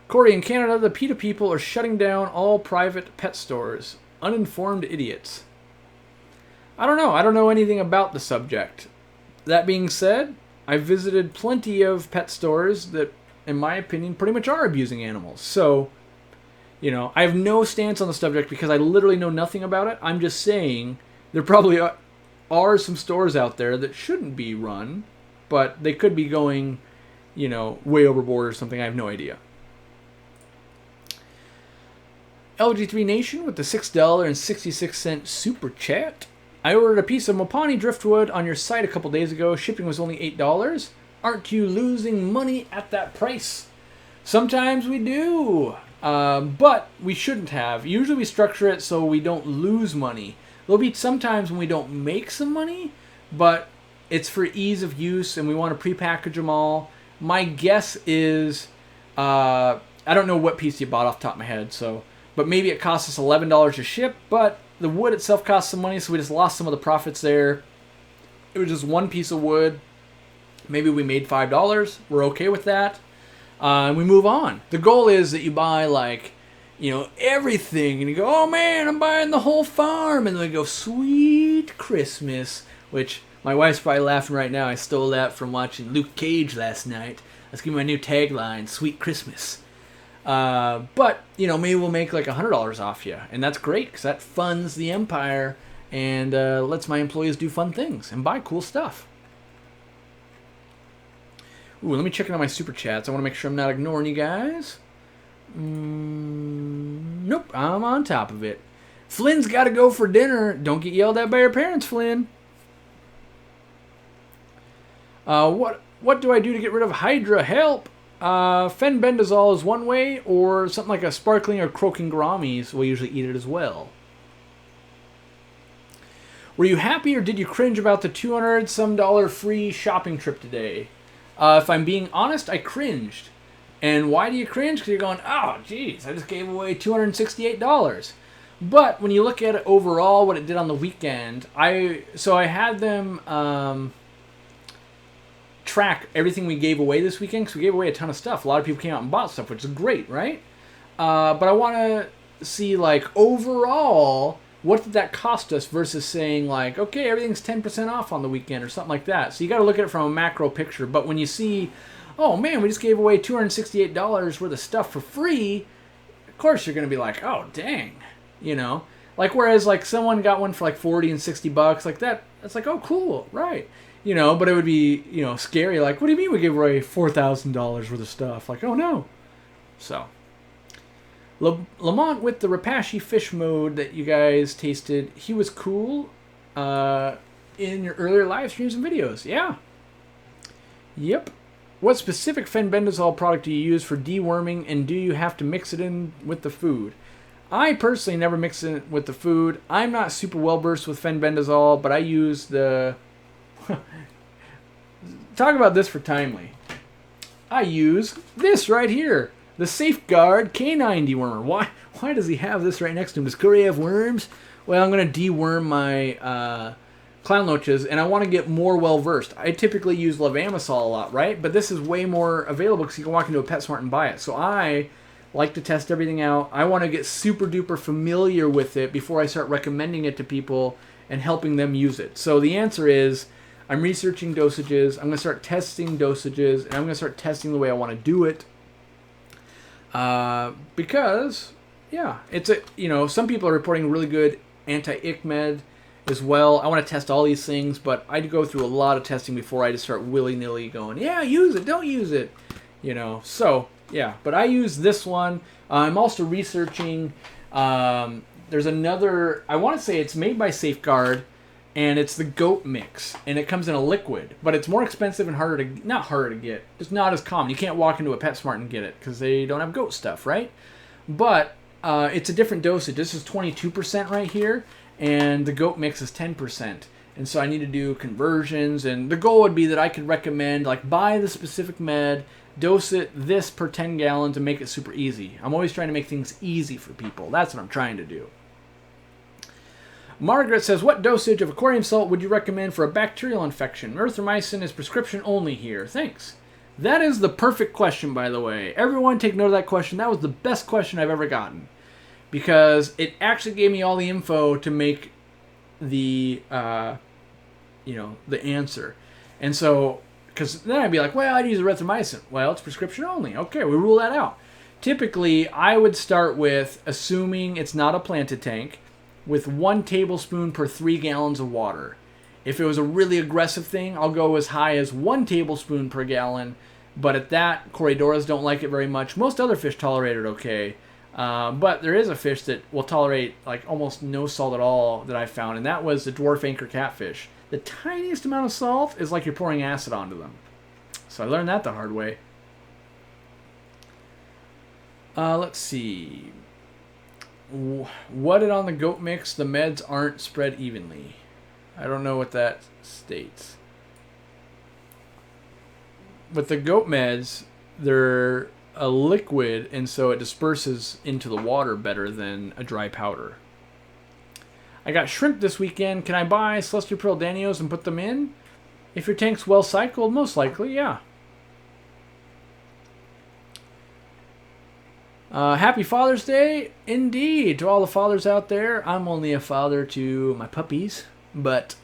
Corey, in Canada, the PETA people are shutting down all private pet stores. Uninformed idiots. I don't know. I don't know anything about the subject. That being said, I've visited plenty of pet stores that, in my opinion, pretty much are abusing animals. So, I have no stance on the subject because I literally know nothing about it. I'm just saying there probably are some stores out there that shouldn't be run, but they could be going, way overboard or something. I have no idea. LG3 Nation with the $6.66 super chat. I ordered a piece of Mopani driftwood on your site a couple days ago. Shipping was only $8. Aren't you losing money at that price? Sometimes we do, but we shouldn't have. Usually we structure it so we don't lose money. There'll be some times when we don't make some money, but it's for ease of use and we want to prepackage them all. My guess is, I don't know what piece you bought off the top of my head, but maybe it costs us $11 to ship, but the wood itself costs some money, so we just lost some of the profits there. It was just one piece of wood. Maybe we made $5. We're okay with that. And we move on. The goal is that you buy, everything, and you go, oh man, I'm buying the whole farm. And then we go, sweet Christmas, which my wife's probably laughing right now. I stole that from watching Luke Cage last night. That's going to be my new tagline, sweet Christmas. But, maybe we'll make like $100 off you. And that's great because that funds the empire and lets my employees do fun things and buy cool stuff. Ooh, let me check in on my super chats. I want to make sure I'm not ignoring you guys. Nope, I'm on top of it. Flynn's got to go for dinner. Don't get yelled at by your parents, Flynn. What do I do to get rid of Hydra? Help! Fenbendazole is one way, or something like a sparkling or croaking gouramis will usually eat it as well. Were you happy or did you cringe about the $200 some free shopping trip today? If I'm being honest, I cringed. And why do you cringe? Because you're going, oh, geez, I just gave away $268. But when you look at it overall, what it did on the weekend, I had them track everything we gave away this weekend, because we gave away a ton of stuff. A lot of people came out and bought stuff, which is great, right? But I want to see, like, overall, what did that cost us versus saying, like, okay, everything's 10% off on the weekend or something like that. So you got to look at it from a macro picture. But when you see, oh, man, we just gave away $268 worth of stuff for free, of course you're going to be like, oh, dang, you know? Like, whereas, like, someone got one for, like, 40 and 60 bucks, like that, it's like, oh, cool, right. You know, but it would be, you know, scary. Like, what do you mean we gave away $4,000 worth of stuff? Like, oh, no. So, Lamont with the Rapashi fish mode that you guys tasted, he was cool in your earlier live streams and videos. Yeah. Yep. What specific fenbendazole product do you use for deworming, and do you have to mix it in with the food? I personally never mix it with the food. I'm not super well versed with fenbendazole, but I use the... Talk about this for timely. I use this right here, the Safeguard Canine Dewormer. Why does he have this right next to him? Does Curry have worms? Well, I'm going to deworm my clown loaches, and I want to get more well versed. I typically use levamisole a lot, right? But this is way more available because you can walk into a PetSmart and buy it. So I like to test everything out. I want to get super duper familiar with it before I start recommending it to people and helping them use it. So the answer is, I'm researching dosages, I'm going to start testing dosages, and I'm going to start testing the way I want to do it. Because, yeah, it's a, you know, some people are reporting really good anti-ick med as well. I want to test all these things, but I go through a lot of testing before I just start willy-nilly going, yeah, use it, don't use it, you know. So, yeah, but I use this one. I'm also researching, there's another, I want to say it's made by Safeguard, and it's the goat mix, and it comes in a liquid, but it's more expensive and harder to, not harder to get, just not as common. You can't walk into a PetSmart and get it because they don't have goat stuff, right? But it's a different dosage. This is 22% right here, and the goat mix is 10%. And so I need to do conversions, and the goal would be that I could recommend, like, buy the specific med, dose it this per 10 gallons, and make it super easy. I'm always trying to make things easy for people. That's what I'm trying to do. Margaret says, what dosage of aquarium salt would you recommend for a bacterial infection? Erythromycin is prescription only here. Thanks. That is the perfect question, by the way. Everyone take note of that question. That was the best question I've ever gotten. Because it actually gave me all the info to make the, you know, the answer. And so, because then I'd be like, well, I'd use erythromycin. Well, it's prescription only. Okay, we rule that out. Typically, I would start with, assuming it's not a planted tank, with 1 tablespoon per 3 gallons of water. If it was a really aggressive thing, I'll go as high as 1 tablespoon per gallon. But at that, Corydoras don't like it very much. Most other fish tolerate it okay. But there is a fish that will tolerate like almost no salt at all that I found, and that was the dwarf anchor catfish. The tiniest amount of salt is like you're pouring acid onto them. So I learned that the hard way. Let's see. What it on the goat mix, the meds aren't spread evenly. I don't know what that states. With the goat meds, they're a liquid, and so it disperses into the water better than a dry powder. I got shrimp this weekend. Can I buy Celestial Pearl Danios and put them in? If your tank's well cycled, most likely, yeah. Happy Father's Day, indeed, to all the fathers out there. I'm only a father to my puppies, but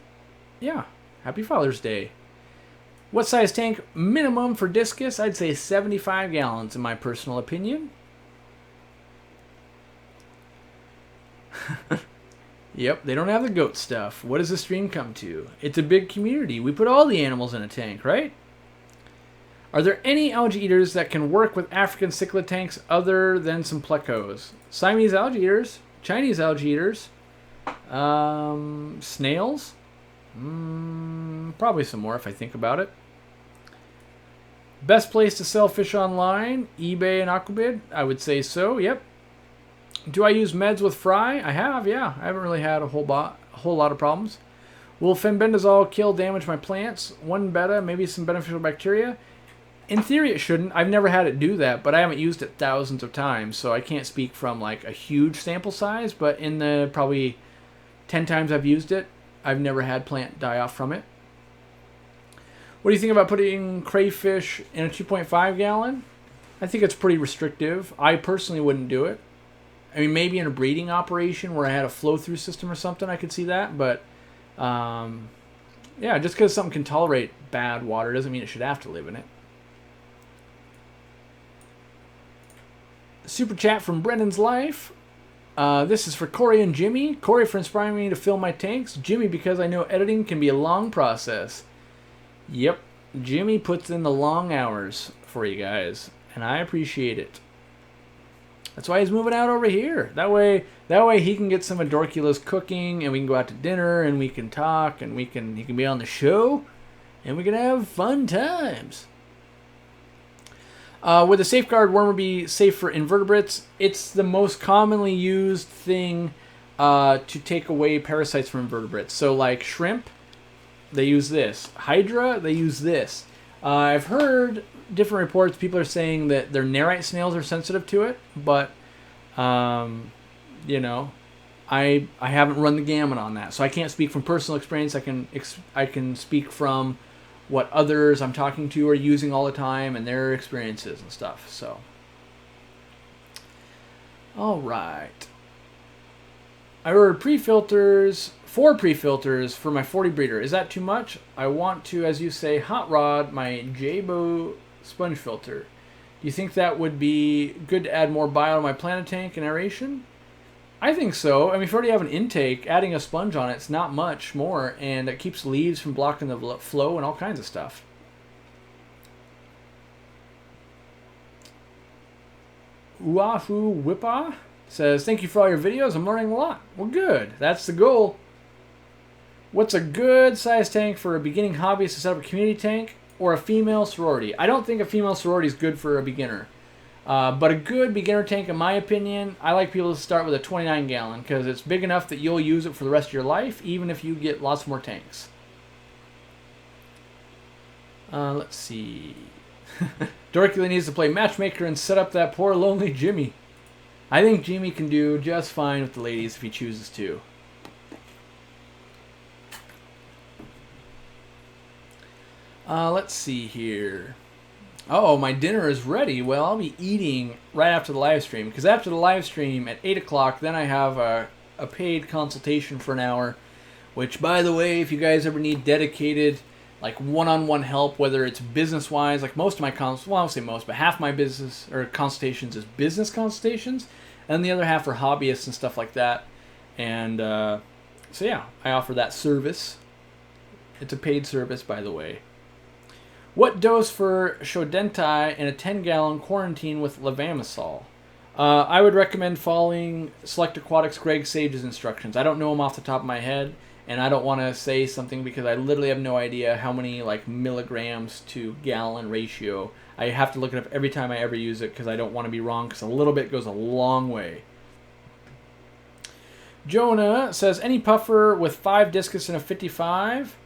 yeah, happy Father's Day. What size tank minimum for discus? I'd say 75 gallons in my personal opinion. Yep, they don't have the goat stuff. What does the stream come to? It's a big community. We put all the animals in a tank, right? Are there any algae eaters that can work with African cichlid tanks other than some plecos? Siamese algae eaters, Chinese algae eaters, snails, probably some more if I think about it. Best place to sell fish online, eBay and Aquabid? I would say so, yep. Do I use meds with fry? I have, yeah. I haven't really had a whole lot of problems. Will fenbendazole kill damage my plants? One beta, maybe some beneficial bacteria? In theory it shouldn't. I've never had it do that, but I haven't used it thousands of times, so I can't speak from like a huge sample size, but in the probably 10 times I've used it, I've never had plant die off from it. What do you think about putting crayfish in a 2.5 gallon? I think it's pretty restrictive. I personally wouldn't do it. I mean, maybe in a breeding operation where I had a flow-through system or something, I could see that. But, yeah, just because something can tolerate bad water doesn't mean it should have to live in it. Super chat from Brendan's Life. This is for Corey and Jimmy. Corey for inspiring me to fill my tanks. Jimmy because I know editing can be a long process. Yep, Jimmy puts in the long hours for you guys, and I appreciate it. That's why he's moving out over here. That way he can get some of Dorcula's cooking, and we can go out to dinner, and we can talk, and he can be on the show, and we can have fun times. Would the safeguard wormer be safe for invertebrates? It's the most commonly used thing to take away parasites from invertebrates. So like shrimp, they use this. Hydra, they use this. I've heard different reports. People are saying that their nerite snails are sensitive to it, but you know, I haven't run the gamut on that, so I can't speak from personal experience. I can speak from what others I'm talking to are using all the time and their experiences and stuff. So, all right. I ordered pre-filters, 4 pre-filters for my 40 breeder. Is that too much? I want to, as you say, hot rod my Jabo sponge filter. Do you think that would be good to add more bio to my planted tank and aeration? I think so. I mean, if you already have an intake, adding a sponge on it's not much more, and it keeps leaves from blocking the flow and all kinds of stuff. Uahu Whippa says, thank you for all your videos. I'm learning a lot. Well, good. That's the goal. What's a good size tank for a beginning hobbyist to set up a community tank or a female sorority? I don't think a female sorority is good for a beginner. But a good beginner tank, in my opinion, I like people to start with a 29 gallon because it's big enough that you'll use it for the rest of your life, even if you get lots more tanks. Let's see. Dorcula needs to play matchmaker and set up that poor lonely Jimmy. I think Jimmy can do just fine with the ladies if he chooses to. Let's see here. Oh, my dinner is ready. Well, I'll be eating right after the live stream. Because after the live stream at 8 o'clock, then I have a paid consultation for an hour. Which, by the way, if you guys ever need dedicated, like one-on-one help, whether it's business-wise, like most of my well, I won't say most, but half my business or consultations is business consultations. And the other half are hobbyists and stuff like that. And so, yeah, I offer that service. It's a paid service, by the way. What dose for Shodentai in a 10-gallon quarantine with levamisole? I would recommend following Select Aquatics Greg Sage's instructions. I don't know them off the top of my head, and I don't want to say something because I literally have no idea how many like milligrams to gallon ratio. I have to look it up every time I ever use it because I don't want to be wrong because a little bit goes a long way. Jonah says, any puffer with 5 discus and a 55?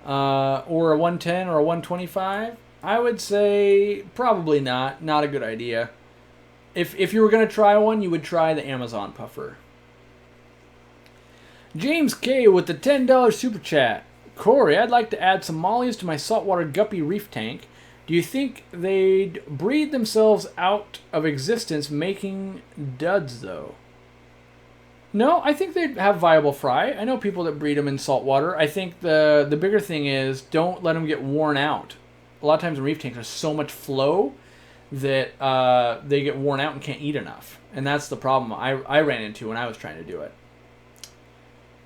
Or a 110 or a 125? I would say probably not. Not a good idea. If you were going to try one, you would try the Amazon puffer. James K. with the $10 super chat. Corey, I'd like to add some mollies to my saltwater guppy reef tank. Do you think they'd breed themselves out of existence making duds, though? No, I think they'd have viable fry. I know people that breed them in saltwater. I think the bigger thing is don't let them get worn out. A lot of times in reef tanks there's so much flow that they get worn out and can't eat enough. And that's the problem I ran into when I was trying to do it.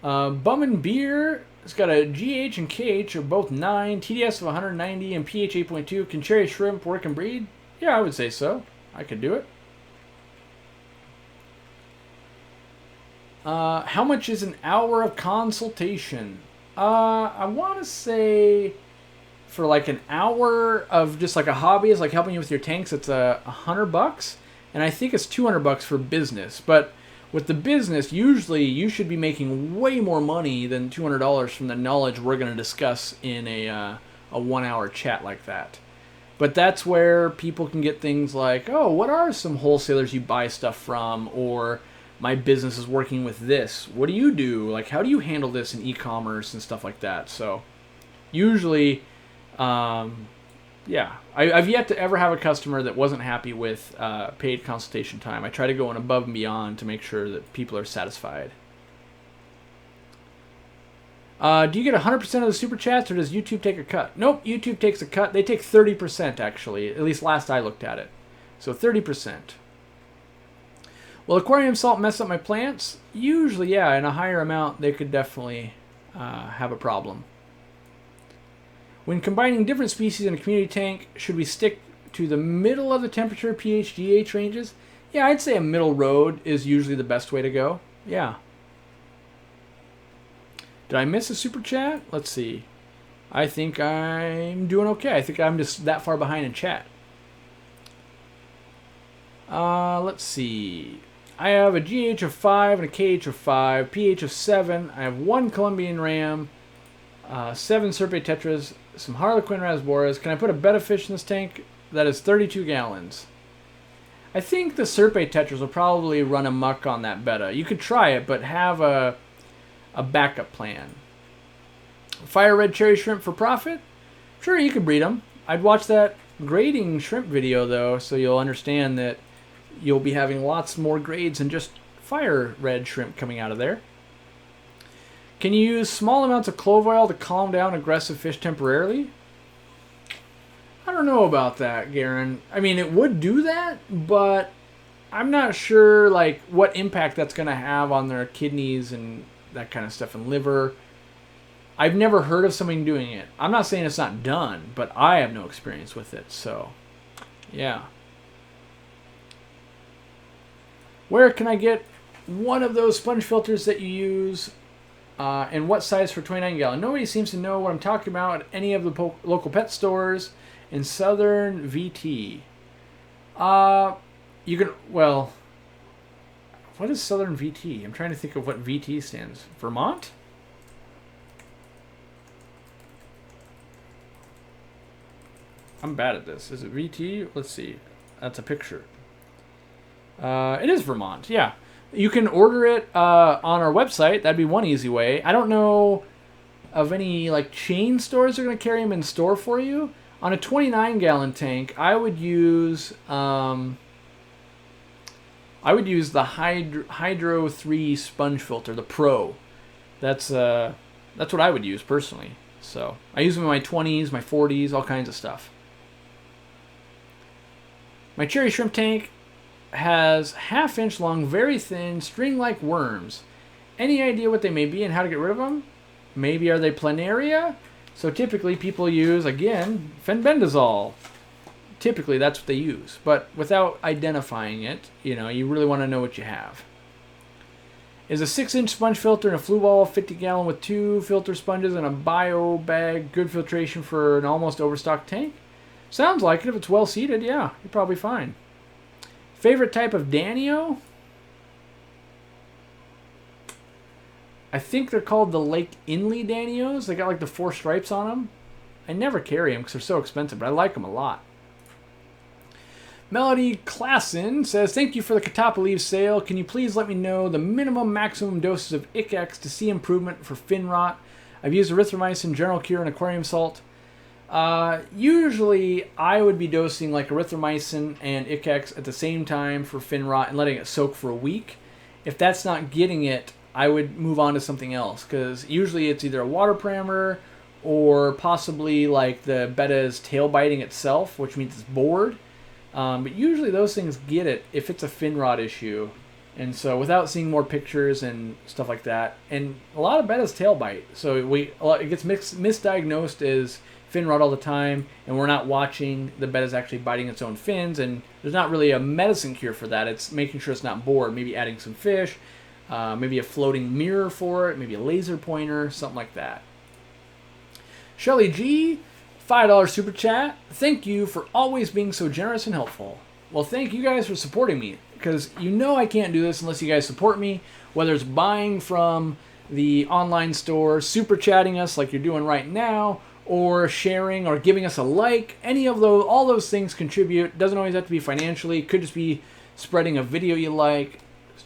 Bum and Beer has got a GH and KH are both 9, TDS of 190, and pH 8.2. Can cherry shrimp work and breed? Yeah, I would say so. I could do it. How much is an hour of consultation? I want to say for like an hour of just like a hobbyist, like helping you with your tanks, it's $100, and I think it's $200 for business. But with the business, usually you should be making way more money than $200 from the knowledge we're going to discuss in a 1 hour chat like that. But that's where people can get things like, oh, what are some wholesalers you buy stuff from? Or my business is working with this. What do you do? Like, how do you handle this in e-commerce and stuff like that? So usually, yeah, I've yet to ever have a customer that wasn't happy with paid consultation time. I try to go above and beyond to make sure that people are satisfied. Do you get 100% of the super chats, or does YouTube take a cut? Nope, YouTube takes a cut. They take 30%, actually, at least last I looked at it. So 30%. Will aquarium salt mess up my plants? Usually, yeah, in a higher amount, they could definitely have a problem. When combining different species in a community tank, should we stick to the middle of the temperature pH GH ranges? Yeah, I'd say a middle road is usually the best way to go. Yeah. Did I miss a super chat? Let's see. I think I'm doing okay. I think I'm just that far behind in chat. Let's see. I have a GH of 5 and a KH of 5, pH of 7. I have 1 Colombian ram, 7 Serpae tetras, some Harlequin rasboras. Can I put a betta fish in this tank? That is 32 gallons. I think the Serpae tetras will probably run amok on that betta. You could try it, but have a backup plan. Fire red cherry shrimp for profit? Sure, you could breed them. I'd watch that grading shrimp video, though, so you'll understand that you'll be having lots more grades than just fire red shrimp coming out of there. Can you use small amounts of clove oil to calm down aggressive fish temporarily? I don't know about that, Garen. I mean, it would do that, but I'm not sure like what impact that's going to have on their kidneys and that kind of stuff, and liver. I've never heard of somebody doing it. I'm not saying it's not done, but I have no experience with it, so yeah. Where can I get one of those sponge filters that you use, and what size for 29 gallon? Nobody seems to know what I'm talking about at any of the local pet stores in Southern VT. You can, well, what is Southern VT? I'm trying to think of what VT stands. Vermont? I'm bad at this. Is it VT? Let's see. That's a picture. It is Vermont, yeah. You can order it on our website. That'd be one easy way. I don't know of any like chain stores that are going to carry them in store for you. On a 29 gallon tank, I would use the Hydro 3 sponge filter, the Pro. That's what I would use personally. So I use them in my 20s, my 40s, all kinds of stuff. My cherry shrimp tank has 1/2 inch long, very thin, string-like worms. Any idea what they may be and how to get rid of them? Maybe are they planaria? So typically people use, again, fenbendazole. Typically that's what they use, but without identifying it, you know, you really want to know what you have. Is a 6-inch sponge filter in a flue ball 50 gallon with 2 filter sponges and a bio bag good filtration for an almost overstocked tank? Sounds like it. If it's well seated, yeah, you're probably fine. Favorite type of Danio? I think they're called the Lake Inley Danios. They got like the 4 stripes on them. I never carry them because they're so expensive, but I like them a lot. Melody Klassen says, thank you for the Katapa Leaves sale. Can you please let me know the minimum maximum doses of ICX to see improvement for fin rot? I've used erythromycin, general cure, and aquarium salt. Usually I would be dosing like erythromycin and ICX at the same time for fin rot and letting it soak for a week. If that's not getting it, I would move on to something else, because usually it's either a water parameter or possibly like the betta's tail biting itself, which means it's bored. But usually those things get it if it's a fin rot issue. And so without seeing more pictures and stuff like that, and a lot of bettas tail bite, so it gets misdiagnosed as fin rot all the time, and we're not watching the betta's actually biting its own fins, and there's not really a medicine cure for that. It's making sure it's not bored, maybe adding some fish, maybe a floating mirror for it, maybe a laser pointer, something like that. Shelly G, $5 super chat. Thank you for always being so generous and helpful. Well, thank you guys for supporting me, because you know I can't do this unless you guys support me, whether it's buying from the online store, super chatting us like you're doing right now, or sharing or giving us a like. Any of those, all those things contribute. Doesn't always have to be financially. It could just be spreading a video you like,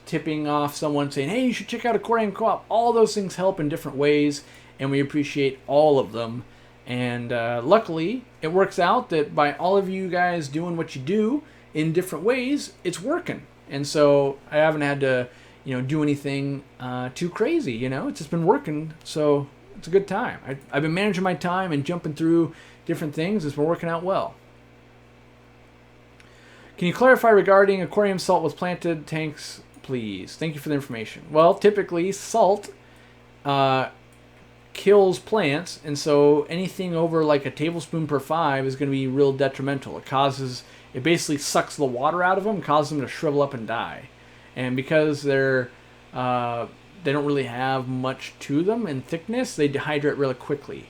tipping off someone saying, hey, you should check out Aquarium Co-op. All those things help in different ways, and we appreciate all of them. And luckily, it works out that by all of you guys doing what you do in different ways, it's working. And so I haven't had to, do anything too crazy. It's just been working. So it's a good time. I've been managing my time and jumping through different things. It's been working out well. Can you clarify regarding aquarium salt with planted tanks, please? Thank you for the information. Well, typically salt kills plants, and so anything over like a tablespoon per 5 is going to be real detrimental. It basically sucks the water out of them, causes them to shrivel up and die. And because they don't really have much to them in thickness, they dehydrate really quickly.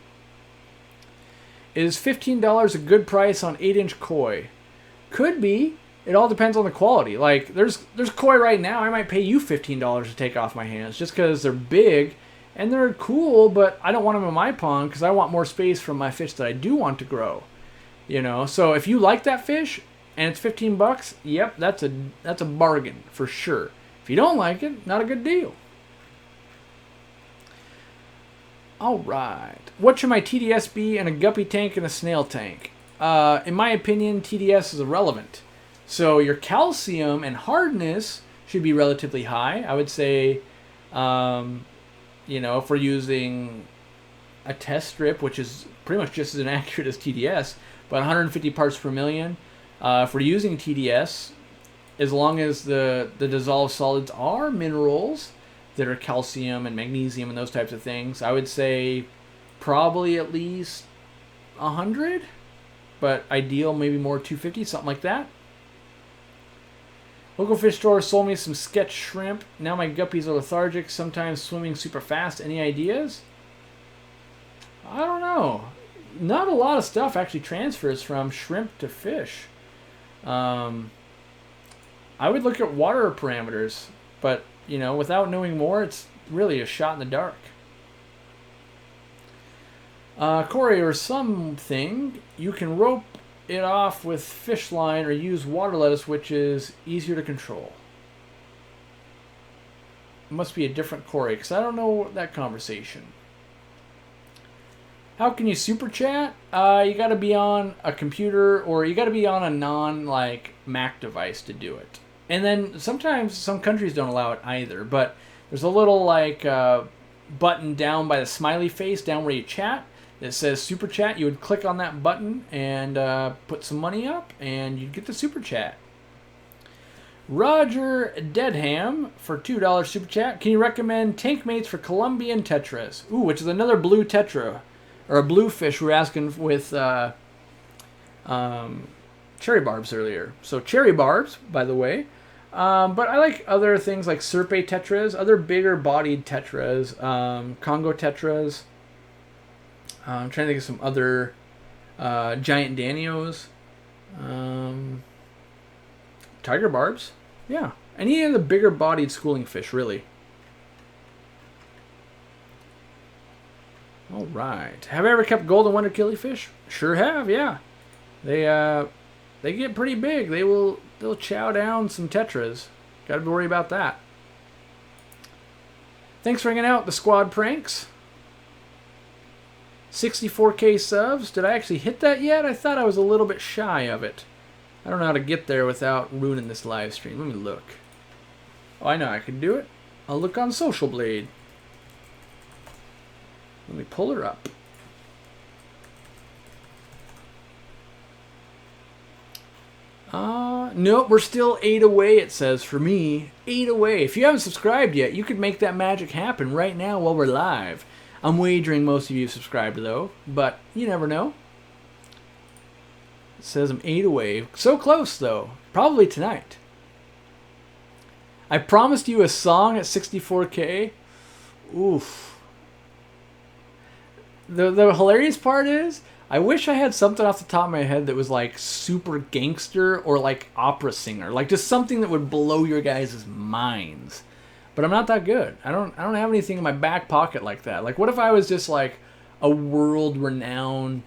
Is $15 a good price on 8-inch koi? Could be. It all depends on the quality. Like there's koi right now. I might pay you $15 to take off my hands just because they're big and they're cool, but I don't want them in my pond because I want more space from my fish that I do want to grow. So if you like that fish and it's $15, yep, that's a bargain for sure. If you don't like it, not a good deal. All right. What should my TDS be in a guppy tank and a snail tank? In my opinion, TDS is irrelevant. So your calcium and hardness should be relatively high. I would say, if we're using a test strip, which is pretty much just as inaccurate as TDS, but 150 parts per million. If we're using TDS, as long as the dissolved solids are minerals that are calcium and magnesium and those types of things, I would say probably at least 100, but ideal maybe more 250, something like that. Local fish store sold me some sketch shrimp. Now my guppies are lethargic, sometimes swimming super fast. Any ideas? I don't know. Not a lot of stuff actually transfers from shrimp to fish. I would look at water parameters, but without knowing more, it's really a shot in the dark. Corey, or something, you can rope it off with fish line or use water lettuce, which is easier to control. It must be a different Corey, because I don't know that conversation. How can you super chat? You got to be on a computer, or you got to be on a Mac device to do it. And then sometimes some countries don't allow it either, but there's a little button down by the smiley face down where you chat that says super chat. You would click on that button and put some money up, and you'd get the super chat. Roger Deadham for $2 super chat. Can you recommend tank mates for Colombian tetras? Ooh, which is another blue tetra, or a blue fish we were asking with cherry barbs earlier. So cherry barbs, by the way. But I like other things like Serpe tetras, other bigger bodied tetras, Congo tetras. I'm trying to think of some other giant danios. Tiger barbs. Yeah. Any of the bigger bodied schooling fish, really. All right. Have I ever kept golden winter killifish? Sure have, yeah. They get pretty big. They'll chow down some tetras. Got to be worried about that. Thanks for hanging out, the squad pranks. 64K subs. Did I actually hit that yet? I thought I was a little bit shy of it. I don't know how to get there without ruining this live stream. Let me look. Oh, I know I can do it. I'll look on Social Blade. Let me pull her up. Nope, we're still 8 away, it says for me. 8 away. If you haven't subscribed yet, you could make that magic happen right now while we're live. I'm wagering most of you have subscribed, though, but you never know. It says I'm 8 away. So close, though. Probably tonight. I promised you a song at 64K. Oof. The hilarious part is, I wish I had something off the top of my head that was like super gangster or like opera singer, like just something that would blow your guys' minds. But I'm not that good. I don't have anything in my back pocket like that. Like, what if I was just like a world-renowned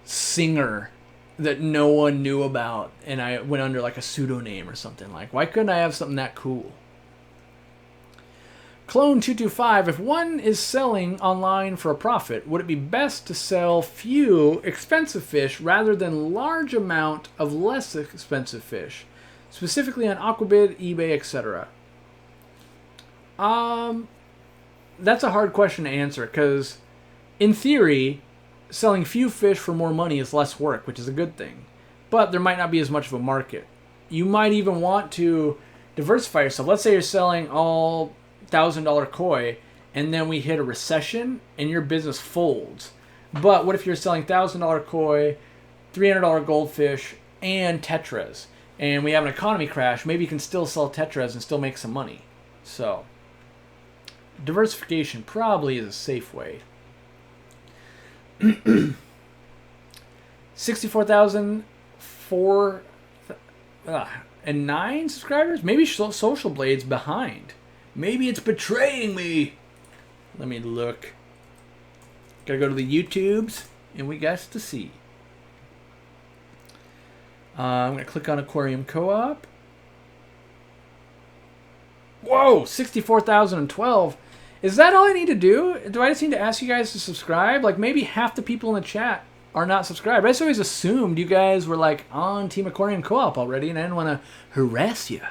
singer that no one knew about, and I went under like a pseudonym or something? Like, why couldn't I have something that cool? Clone225, if one is selling online for a profit, would it be best to sell few expensive fish rather than large amount of less expensive fish, specifically on Aquabid, eBay, etc.? That's a hard question to answer, because in theory, selling few fish for more money is less work, which is a good thing. But there might not be as much of a market. You might even want to diversify yourself. Let's say you're selling all $1,000 koi, and then we hit a recession and your business folds. But what if you're selling $1,000 koi, $300 goldfish, and tetras, and we have an economy crash? Maybe you can still sell tetras and still make some money. So diversification probably is a safe way. 64,009 subscribers. Maybe Social Blade's behind. Maybe it's betraying me. Let me look. Gotta go to the YouTubes, and we got to see. I'm gonna click on Aquarium Co-op. Whoa, 64,012. Is that all I need to do? Do I just need to ask you guys to subscribe? Like, maybe half the people in the chat are not subscribed. I just always assumed you guys were like on Team Aquarium Co-op already, and I didn't want to harass you.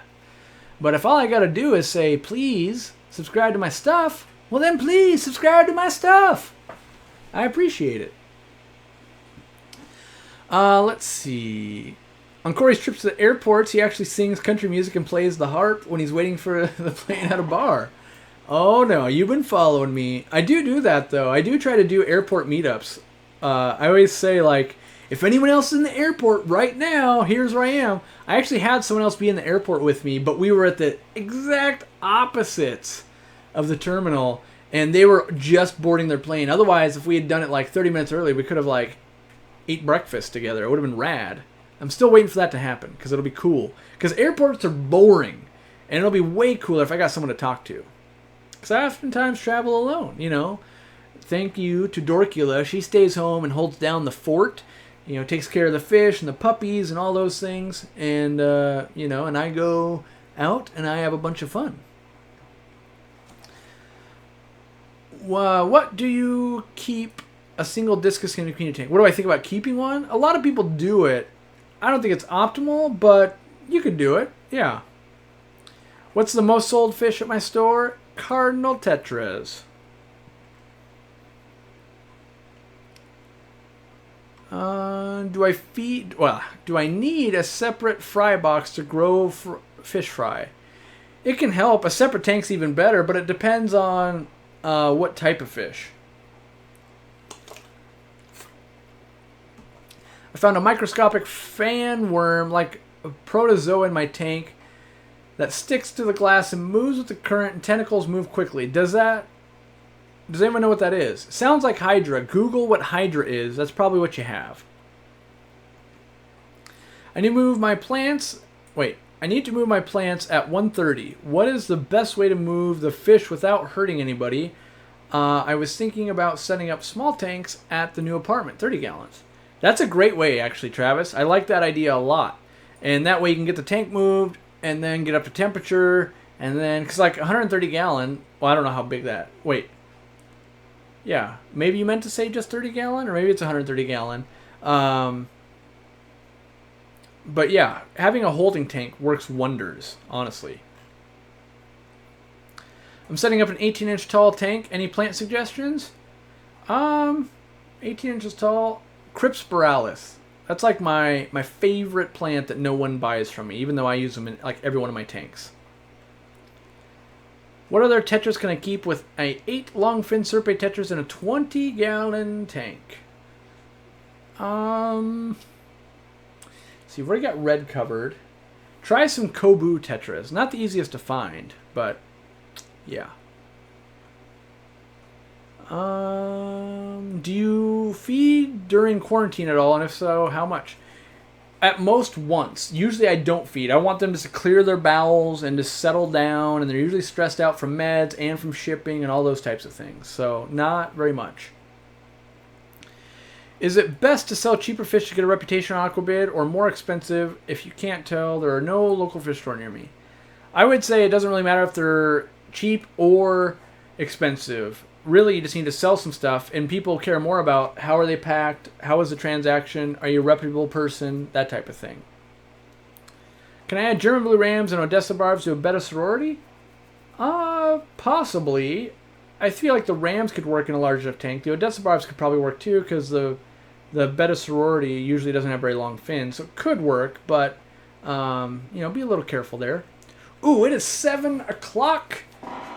But if all I got to do is say, please subscribe to my stuff, well then please subscribe to my stuff. I appreciate it. Let's see. On Corey's trips to the airports, he actually sings country music and plays the harp when he's waiting for the plane at a bar. Oh no, you've been following me. I do that though. I do try to do airport meetups. I always say, like, if anyone else is in the airport right now, here's where I am. I actually had someone else be in the airport with me, but we were at the exact opposites of the terminal, and they were just boarding their plane. Otherwise, if we had done it like 30 minutes early, we could have like ate breakfast together. It would have been rad. I'm still waiting for that to happen, because it'll be cool. Because airports are boring, and it'll be way cooler if I got someone to talk to. Because I oftentimes travel alone, you know. Thank you to Dorcula. She stays home and holds down the fort. You know, takes care of the fish and the puppies and all those things. And, you know, and I go out and I have a bunch of fun. What do you keep a single discus in a community tank? What do I think about keeping one? A lot of people do it. I don't think it's optimal, but you could do it. Yeah. What's the most sold fish at my store? Cardinal tetras. Do I need a separate fry box to grow fish fry? It can help. A separate tank's even better, but it depends on what type of fish. I found a microscopic fan worm, like a protozoa, in my tank that sticks to the glass and moves with the current, and tentacles move quickly. Does anyone know what that is? Sounds like Hydra. Google what Hydra is. That's probably what you have. I need to move my plants. I need to move my plants at 1:30. What is the best way to move the fish without hurting anybody? I was thinking about setting up small tanks at the new apartment, 30 gallons. That's a great way, actually, Travis. I like that idea a lot. And that way you can get the tank moved and then get up to temperature. And then, because like 130 gallon, well, I don't know how big that. Yeah, maybe you meant to say just 30 gallon, or maybe it's 130 gallon. But yeah, having a holding tank works wonders, honestly. I'm setting up an 18-inch tall tank. Any plant suggestions? 18 inches tall. Crypspiralis. That's like my favorite plant that no one buys from me, even though I use them in like every one of my tanks. What other tetras can I keep with a 8 longfin serpe tetras in a 20-gallon tank? See, we've already got red covered. Try some Kobu tetras. Not the easiest to find, but yeah. Do you feed during quarantine at all? And if so, how much? At most once. Usually I don't feed. I want them just to clear their bowels and to settle down. And they're usually stressed out from meds and from shipping and all those types of things. So not very much. Is it best to sell cheaper fish to get a reputation on Aquabid, or more expensive if you can't tell there are no local fish store near me? I would say it doesn't really matter if they're cheap or expensive. Really, you just need to sell some stuff, and people care more about how are they packed, how is the transaction, are you a reputable person, that type of thing. Can I add German blue rams and Odessa barbs to a betta sorority? Possibly. I feel like the rams could work in a large enough tank. The Odessa barbs could probably work too, because the betta sorority usually doesn't have very long fins, so it could work, but be a little careful there. Ooh, it is 7 o'clock,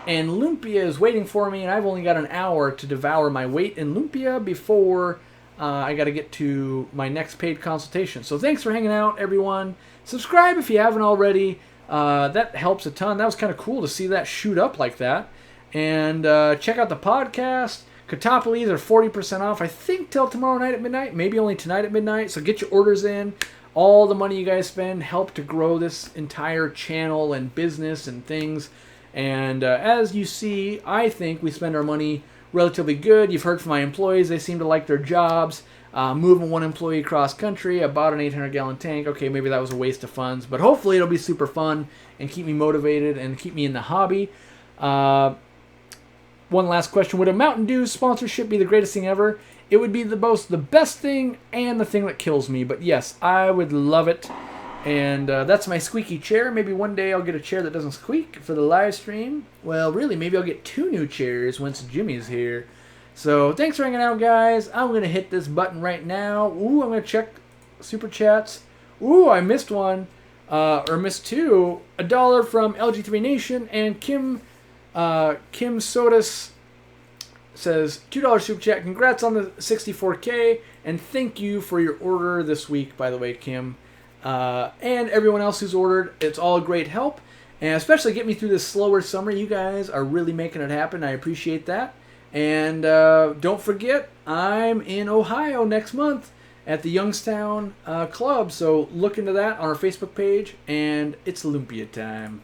and lumpia is waiting for me, and I've only got an hour to devour my weight in lumpia before I got to get to my next paid consultation. So thanks for hanging out, everyone. Subscribe if you haven't already. That helps a ton. That was kind of cool to see that shoot up like that. And check out the podcast. Catopolis are 40% off, I think, till tomorrow night at midnight. Maybe only tonight at midnight. So get your orders in. All the money you guys spend help to grow this entire channel and business and things. And as you see, I think we spend our money relatively good. You've heard from my employees. They seem to like their jobs. Moving one employee across country. I bought an 800-gallon tank. Okay, maybe that was a waste of funds. But hopefully it'll be super fun and keep me motivated and keep me in the hobby. One last question. Would a Mountain Dew sponsorship be the greatest thing ever? It would be the best thing and the thing that kills me. But yes, I would love it. And that's my squeaky chair. Maybe one day I'll get a chair that doesn't squeak for the live stream. Well, really, maybe I'll get 2 new chairs once Jimmy's here. So thanks for hanging out, guys. I'm going to hit this button right now. Ooh, I'm going to check Super Chats. Ooh, I missed one. Or missed 2. $1 from LG3 Nation. And Kim Sodas says $2 Super Chat. Congrats on the 64K. And thank you for your order this week, by the way, Kim. And everyone else who's ordered. It's all a great help. And especially get me through this slower summer. You guys are really making it happen. I appreciate that. And don't forget, I'm in Ohio next month at the Youngstown Club. So look into that on our Facebook page. And it's Lumpia time.